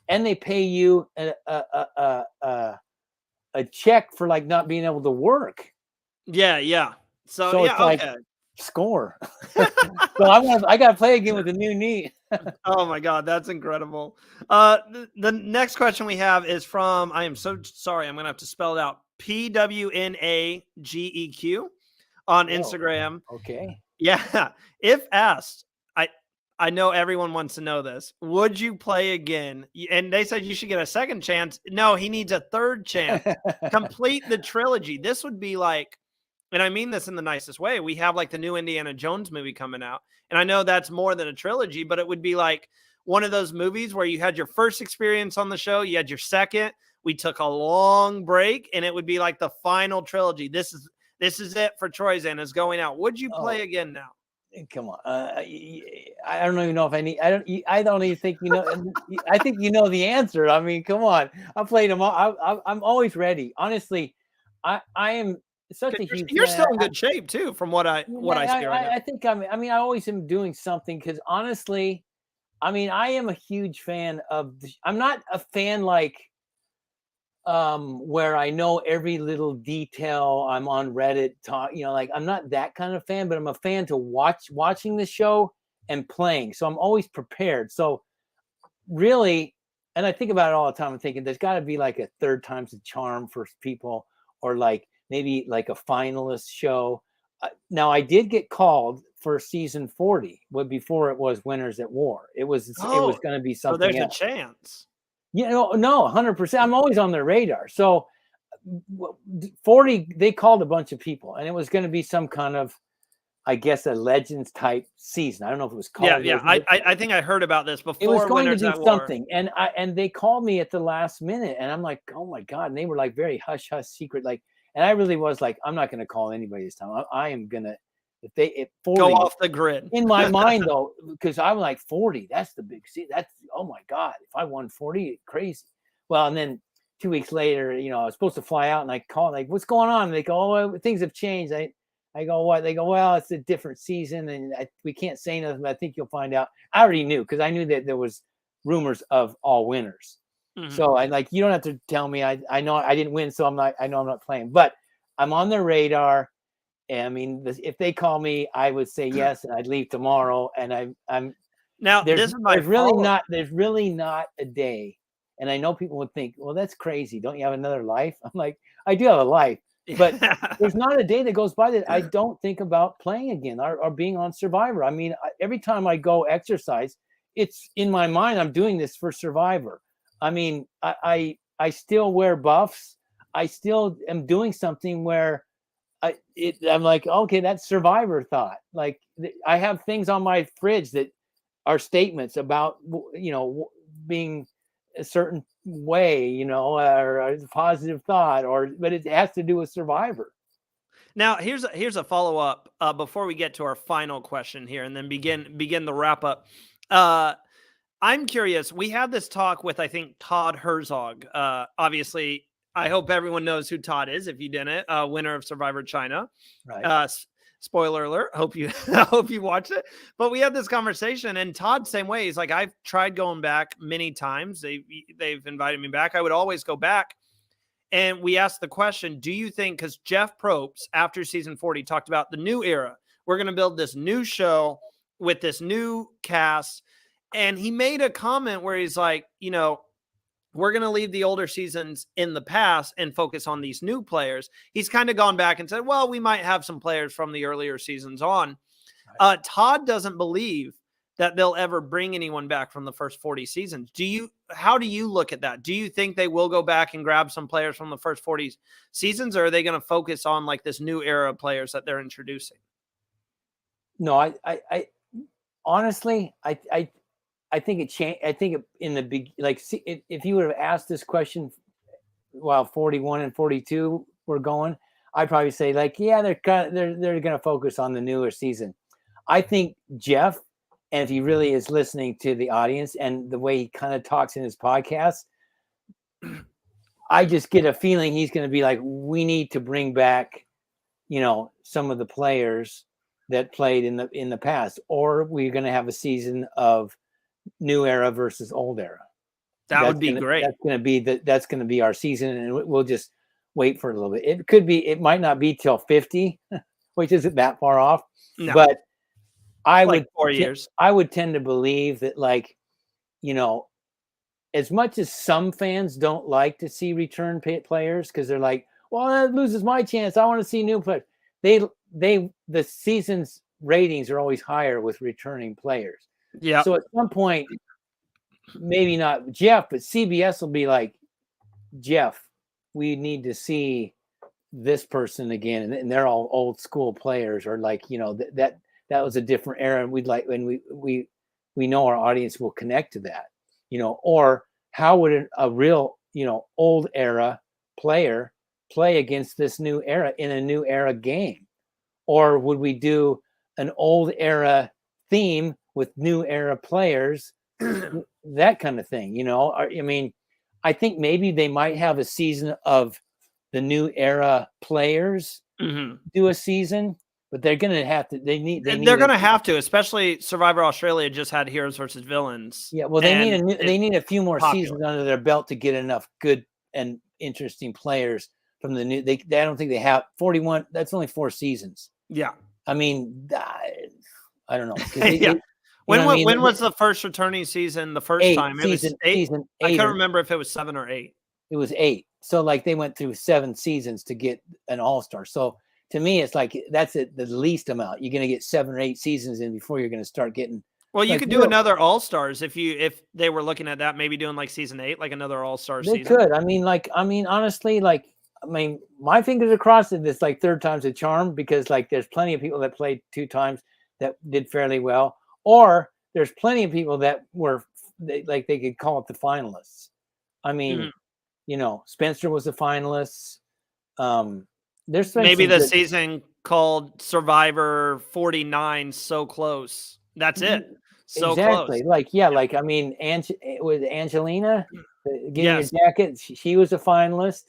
and they pay you a check for like not being able to work. Yeah. So it's like score. So I got to play again with a new knee. Oh my God, that's incredible. The next question we have is from, I am so sorry, I'm going to have to spell it out, PWNAGEQ on Instagram. Okay. Yeah. If asked, I know everyone wants to know this. Would you play again? And they said you should get a second chance. No, he needs a third chance. Complete the trilogy. This would be like, and I mean this in the nicest way, we have like the new Indiana Jones movie coming out. And I know that's more than a trilogy, but it would be like one of those movies where you had your first experience on the show, you had your second, we took a long break, and it would be like the final trilogy. This is it for Troyzan is going out. Would you play again now? Come on. I don't even know if I don't even think, I think the answer. I mean, come on. I played them all. I'm always ready. Honestly, I am such a huge You're still in good shape too, from what I see right now. I think I always am doing something because honestly, I am a huge fan of I'm not a fan like where I know every little detail. I'm on Reddit like I'm not that kind of fan, but I'm a fan to watching the show and playing. So I'm always prepared. So really, and I think about it all the time. I'm thinking there's got to be like a third time's the charm for people, or like maybe like a finalist show. Now I did get called for season 40, but before it was Winners at War. It was going to be something. So there's else. A chance. No, 100%. I'm always on their radar. So 40, they called a bunch of people, and it was going to be some kind of, I guess, a Legends type season. I don't know if it was called. Yeah. I think I heard about this before. It was going Winners to at be War. something, and they called me at the last minute, and I'm like, oh my God, and they were like very hush hush secret, like, and I really was like, I'm not going to call anybody this time. I am gonna. If 40, go off the grid in my mind though, because I'm like 40, that's the big season. That's, oh my God, if I won 40, crazy. Well, and then 2 weeks later, I was supposed to fly out, and I call like, what's going on? And they go, oh, well, things have changed. I go, what? They go, well, it's a different season, and we can't say nothing, but I think you'll find out. I already knew, because I knew that there was rumors of all winners. Mm-hmm. So I like, you don't have to tell me. I know I didn't win, so I know I'm not playing, but I'm on their radar. And if they call me, I would say yes, and I'd leave tomorrow. And I'm now. There's really not a day. And I know people would think, well, that's crazy. Don't you have another life? I'm like, I do have a life, but there's not a day that goes by that I don't think about playing again or being on Survivor. Every time I go exercise, it's in my mind, I'm doing this for Survivor. I still wear buffs. I still am doing something where I'm like, okay, that's Survivor thought. Like I have things on my fridge that are statements about, being a certain way, you know, or a positive thought, but it has to do with Survivor. Now, here's a follow up before we get to our final question here, and then begin the wrap up. I'm curious. We had this talk with, I think, Todd Herzog. Obviously, I hope everyone knows who Todd is. If you didn't, winner of Survivor China. Right. Spoiler alert. Hope you hope you watched it. But we had this conversation, and Todd, same way. He's like, I've tried going back many times. They've invited me back. I would always go back. And we asked the question, do you think, because Jeff Probst, after season 40, talked about the new era. We're going to build this new show with this new cast. And he made a comment where he's like, you know, we're going to leave the older seasons in the past and focus on these new players. He's kind of gone back and said, well, we might have some players from the earlier seasons on. Todd doesn't believe that they'll ever bring anyone back from the first 40 seasons. How do you look at that? Do you think they will go back and grab some players from the first 40 seasons, or are they going to focus on like this new era of players that they're introducing? No, I honestly, I think it changed. I think in the big, like, if you would have asked this question while 41 and 42 were going, I'd probably say like, yeah, they're going to focus on the newer season. I think Jeff, and if he really is listening to the audience and the way he kind of talks in his podcast, I just get a feeling he's going to be like, we need to bring back, you know, some of the players that played in the past, or we're going to have a season of new era versus old era. That would be great. That's going to be our season, and we'll just wait for a little bit. It might not be till 50, which isn't that far off. No. But I would 4 years. I would tend to believe that, like, you know, as much as some fans don't like to see return players because they're like, well, that loses my chance. I want to see new players. The season's ratings are always higher with returning players. Yeah. So at some point, maybe not Jeff, but CBS will be like, Jeff, we need to see this person again, and they're all old school players, or like, you know, that was a different era, and we'd like, when we know our audience will connect to that, you know. Or how would a real, you know, old era player play against this new era in a new era game? Or would we do an old era theme with new era players, that kind of thing, you know? I mean, I think maybe they might have a season of the new era players, do a season, but they're going to have to, they're going to have to, especially Survivor Australia just had heroes versus villains. Yeah. Well, they need a few more seasons under their belt to get enough good and interesting players from the new, I don't think they have 41. That's only 4 seasons. Yeah. I mean, I don't know. When was the first returning season the first time? It was 8. Season 8. I can't remember if it was 7 or 8. It was 8. So like they went through 7 seasons to get an all-star. So to me, it's like that's the least amount. You're going to get 7 or 8 seasons in before you're going to start getting. Well, you could do another all-stars if they were looking at that, maybe doing like season 8, like another all-star season. They could. Honestly, my fingers are crossed that it's like 3rd time's a charm, because like there's plenty of people that played 2 times that did fairly well. Or there's plenty of people that were they could call it the finalists. I mean, you know, Spencer was a finalist. There's maybe the season called Survivor 49, so close. That's it. So exactly. Close. Like, yeah, like, I mean, with Angelina getting your jacket, she was a finalist.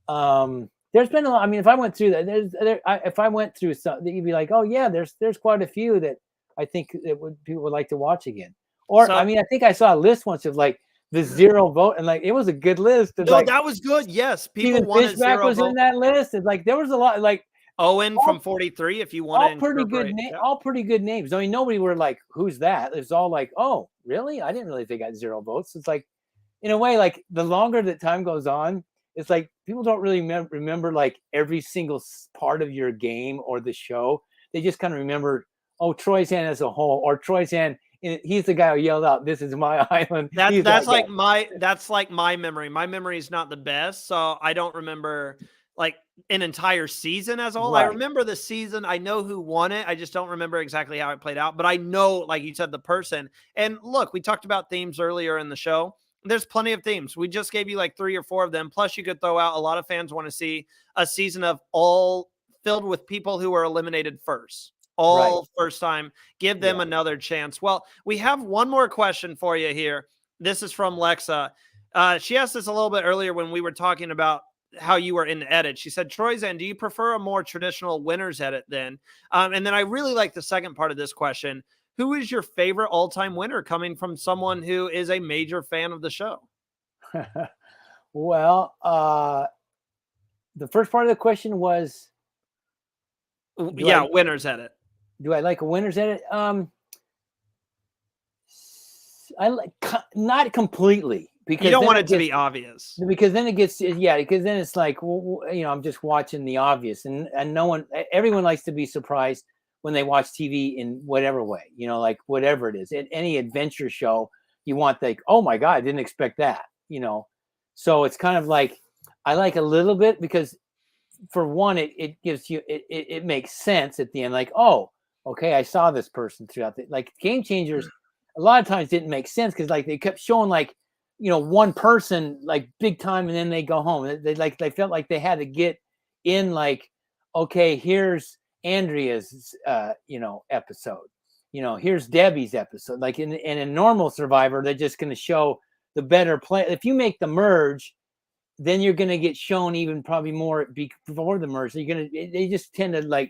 There's been a lot. I mean, if I went through that, if I went through something, you'd be like, oh yeah, there's quite a few that I think people would like to watch again. Or I mean, I think I saw a list once of like the 0 vote, and like it was a good list. No, that was good. Yes, people wanted Fishback 0 was vote. in that list. It's like there was a lot. Like Owen from 43. If you want all pretty good all pretty good names. I mean, nobody were like, who's that? It's all like, oh, really? I didn't really think I got 0 votes. It's like, in a way, like the longer that time goes on, it's like people don't really remember like every single part of your game or the show. They just kind of remember, oh, Troyzan as a whole, or Troyzan, he's the guy who yelled out, "This is my island." That's like my memory. My memory is not the best, so I don't remember like an entire season as a whole. Right. I remember the season. I know who won it. I just don't remember exactly how it played out. But I know, like you said, the person. And look, we talked about themes earlier in the show. there's plenty of themes. We just gave you like 3 or 4 of them. Plus, you could throw out, a lot of fans want to see a season of all filled with people who were eliminated first. All first time. Give them another chance. Well, we have one more question for you here. This is from Lexa. She asked us a little bit earlier when we were talking about how you were in the edit. She said, Troyzan, do you prefer a more traditional winner's edit then? And then I really like the second part of this question. Who is your favorite all-time winner, coming from someone who is a major fan of the show? Well, the first part of the question was, winner's edit. Do I like a winner's edit? I like, not completely, because you don't want it to be obvious, because then it gets, because then it's like, I'm just watching the obvious, and everyone likes to be surprised when they watch TV in whatever way, like whatever it is. At any adventure show, you want like, oh my God, I didn't expect that, So it's kind of like, I like a little bit, because for one, it gives you, it makes sense at the end. Like, oh, okay, I saw this person throughout like Game Changers. A lot of times didn't make sense, because like they kept showing like, one person like big time, and then they go home. They felt like they had to get in, like, okay, here's Andrea's episode, here's Debbie's episode. Like in a normal Survivor, they're just going to show the better play. If you make the merge, then you're going to get shown even probably more before the merge. So they just tend to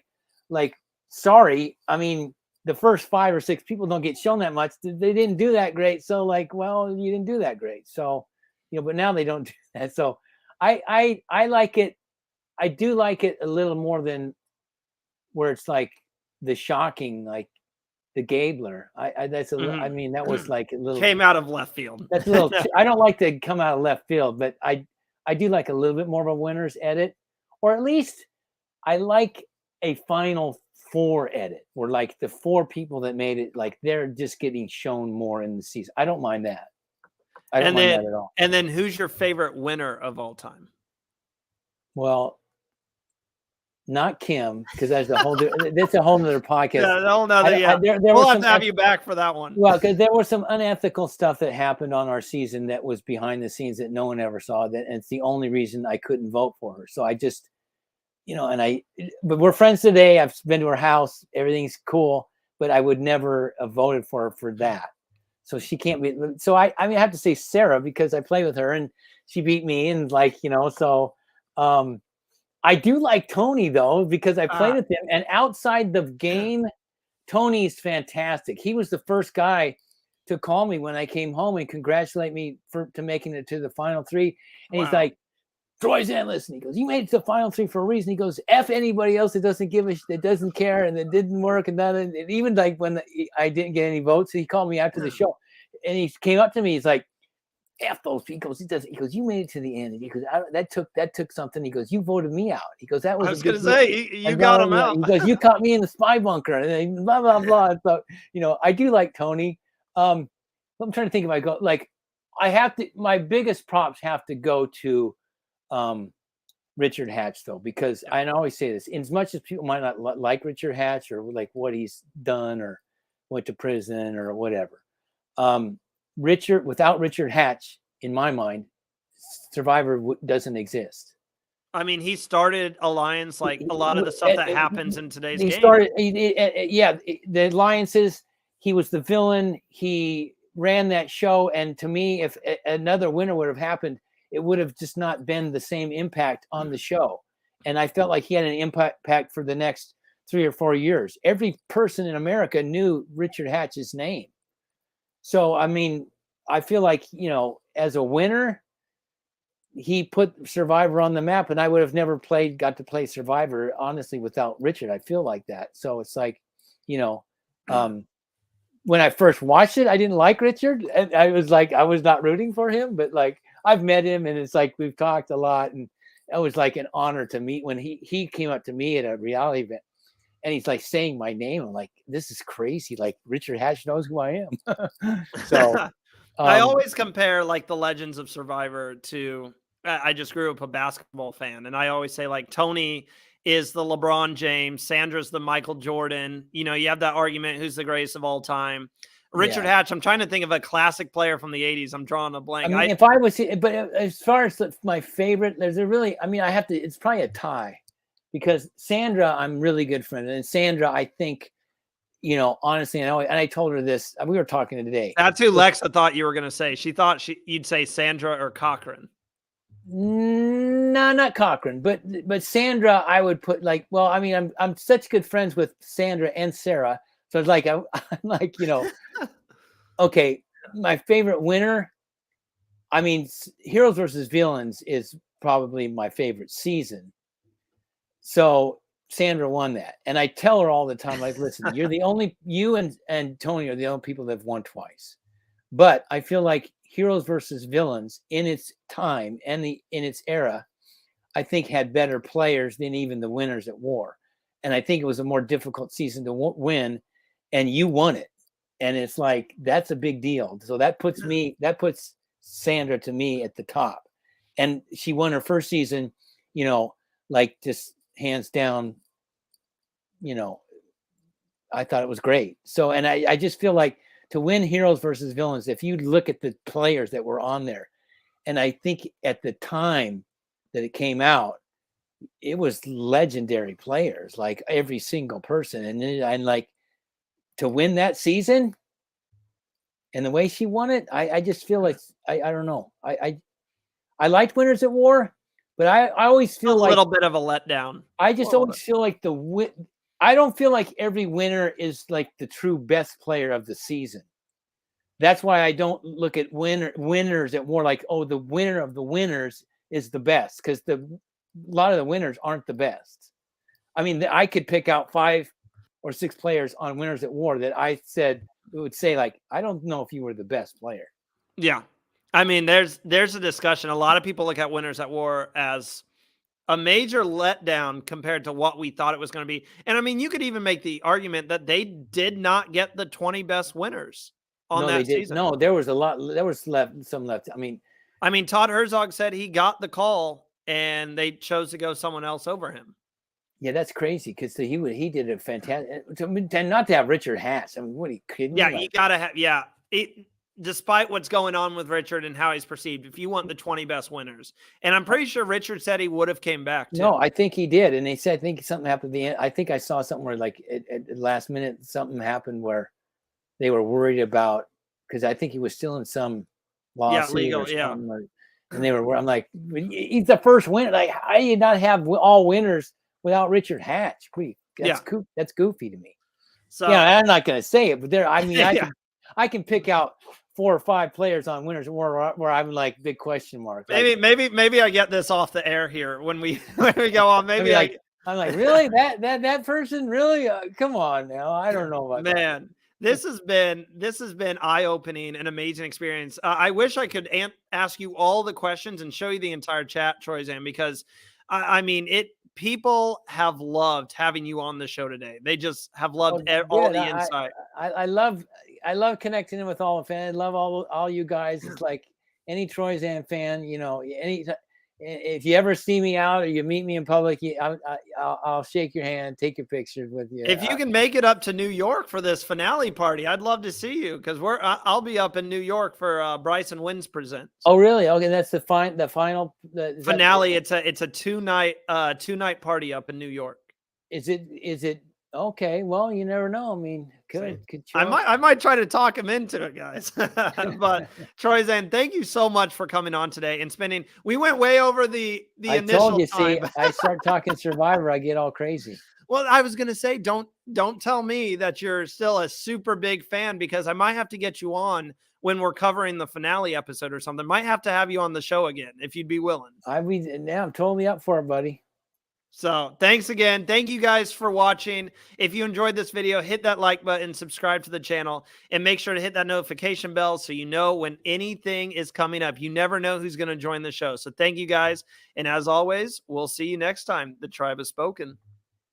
like, sorry, I mean, the first 5 or 6 people don't get shown that much. They didn't do that great. So like, well, you didn't do that great. So, but now they don't do that. So I like it. I do like it a little more than where it's like the shocking, like the Gabler. That's a I mean, that was like a little, came out of left field. That's a little, I don't like to come out of left field, but I do like a little bit more of a winner's edit, or at least I like a final 4 edit, where like the 4 people that made it, like they're just getting shown more in the season. I don't mind that. I don't mind that at all. And then who's your favorite winner of all time? Well, not Kim, because that's a whole nother podcast. Yeah, we'll have to have you back for that one. Well, because there was some unethical stuff that happened on our season that was behind the scenes that no one ever saw. And it's the only reason I couldn't vote for her. So I just, but we're friends today. I've been to her house. Everything's cool, but I would never have voted for her for that. So she can't be. So I have to say Sarah, because I play with her and she beat me, and like, so I do like Tony though, because I played with him, and outside the game, Tony's fantastic. He was the first guy to call me when I came home and congratulate me to making it to the final 3. And he's like, Troyzan, listen, he goes, you made it to the final 3 for a reason. He goes, F anybody else that doesn't that doesn't care, and that didn't work. And that, and even like when I didn't get any votes, he called me after the show, and he came up to me. He's like, F those people. He goes, you made it to the end. And he goes, that took something. He goes, you voted me out. He goes, that was. I was going to say, you got him out. He goes, you caught me in the spy bunker, and blah blah blah. So I do like Tony. I'm trying to think if I go like, I have to. My biggest props have to go to Richard Hatch though, because I always say this, as much as people might not like Richard Hatch or like what he's done or went to prison or whatever, without Richard Hatch, in my mind, Survivor doesn't exist. I mean, he started Alliance, like a lot of the stuff that happens in today's game. The Alliances, he was the villain, he ran that show, and to me, if another winner would have happened, it would have just not been the same impact on the show. And I felt like he had an impact for the next 3 or 4 years. Every person in America knew Richard Hatch's name. So, I mean, I feel like, as a winner, he put Survivor on the map, and I would have never got to play Survivor, honestly, without Richard. I feel like that. So it's like, when I first watched it, I didn't like Richard. And I was not rooting for him, but like, I've met him, and it's like, we've talked a lot, and it was like an honor to meet when he came up to me at a reality event, and he's like saying my name. I'm like, this is crazy. Like, Richard Hatch knows who I am. So I always compare like the legends of Survivor to, I just grew up a basketball fan, and I always say like Tony is the LeBron James, Sandra's the Michael Jordan. You have that argument, who's the greatest of all time. Richard Yeah. Hatch. I'm trying to think of a classic player from the 80s. I'm drawing a blank. I mean, if I was, but as far as my favorite, there's a really, I mean, I have to, it's probably a tie because Sandra, I'm really good friend. And Sandra, I think, you know, honestly, and I told her this, we were talking today. That's who Lexa thought you were going to say. She thought you'd say Sandra or Cochran. No, not Cochran, but Sandra, I would put like, well, I mean, I'm such good friends with Sandra and Sarah. So it's like, I'm like, you know, okay, my favorite winner. I mean, Heroes versus Villains is probably my favorite season. So Sandra won that. And I tell her all the time, like, listen, you and Tony are the only people that have won twice. But I feel like Heroes versus Villains in its time and in its era, I think had better players than even the Winners at War. And I think it was a more difficult season to win, and you won it. And it's like, that's a big deal. So that puts Sandra to me at the top. And she won her first season, you know, like just hands down, you know, I thought it was great. So, and I just feel like to win Heroes versus Villains, if you look at the players that were on there, and I think at the time that it came out, it was legendary players, like every single person. And like to win that season and the way she won it, I just feel like, I don't know. I liked Winners at War, but I always feel like a little bit of a letdown. I just always feel like I don't feel like every winner is like the true best player of the season. That's why I don't look at winners at War like, oh, the winner of the winners is the best, because a lot of the winners aren't the best. I mean, I could pick out 5 or 6 players on Winners at War that I would say like, I don't know if you were the best player. Yeah. I mean, there's a discussion. A lot of people look at Winners at War as a major letdown compared to what we thought it was going to be. And I mean, you could even make the argument that they did not get the 20 best winners on that season. No, there was some left. I mean, Todd Herzog said he got the call and they chose to go someone else over him. Yeah, that's crazy because he did a fantastic. And not to have Richard Hatch. I mean, what are you kidding? Yeah, you gotta have. Yeah, despite what's going on with Richard and how he's perceived, if you want the 20 best winners, and I'm pretty sure Richard said he would have came back too. No, I think he did, and they said I think something happened at the end. I think I saw something where like at the last minute something happened where they were worried about, because I think he was still in some lawsuit. Yeah, legal. Or something, and they were. I'm like, he's the first winner. Like, how do you not have all winners without Richard Hatch? That's goofy to me. So yeah, I'm not going to say it, but there. I mean, I can pick out 4 or 5 players on Winners where I'm like big question mark. Like, maybe I get this off the air here when we go on. Maybe I'm like, really that person really? Come on now, I don't know about man. That. This has been eye-opening and amazing experience. I wish I could ask you all the questions and show you the entire chat, Troyzan, because I mean, people have loved having you on the show today. They just have loved all the insight. I love connecting in with all the fans. I love all you guys. It's like any Troyzan fan, you know, if you ever see me out or you meet me in public, I'll shake your hand, take your pictures with you. If you can make it up to New York for this finale party, I'd love to see you, because I'll be up in New York for Bryson Wins Presents. Oh, really? Okay, that's the final finale. It's a 2-night party up in New York. Is it okay? Well, you never know. I mean, could I might try to talk him into it, guys. But Troyzan, thank you so much for coming on today and spending. We went way over the initial told you, time. See, I start talking Survivor, I get all crazy. Well, I was gonna say, don't tell me that you're still a super big fan, because I might have to get you on when we're covering the finale episode or something. Might have to have you on the show again if you'd be willing. I'm totally up for it, buddy. So thanks again. Thank you guys for watching. If you enjoyed this video, hit that like button, subscribe to the channel, and make sure to hit that notification bell so you know when anything is coming up. You never know who's going to join the show. So thank you guys. And as always, we'll see you next time. The Tribe has spoken.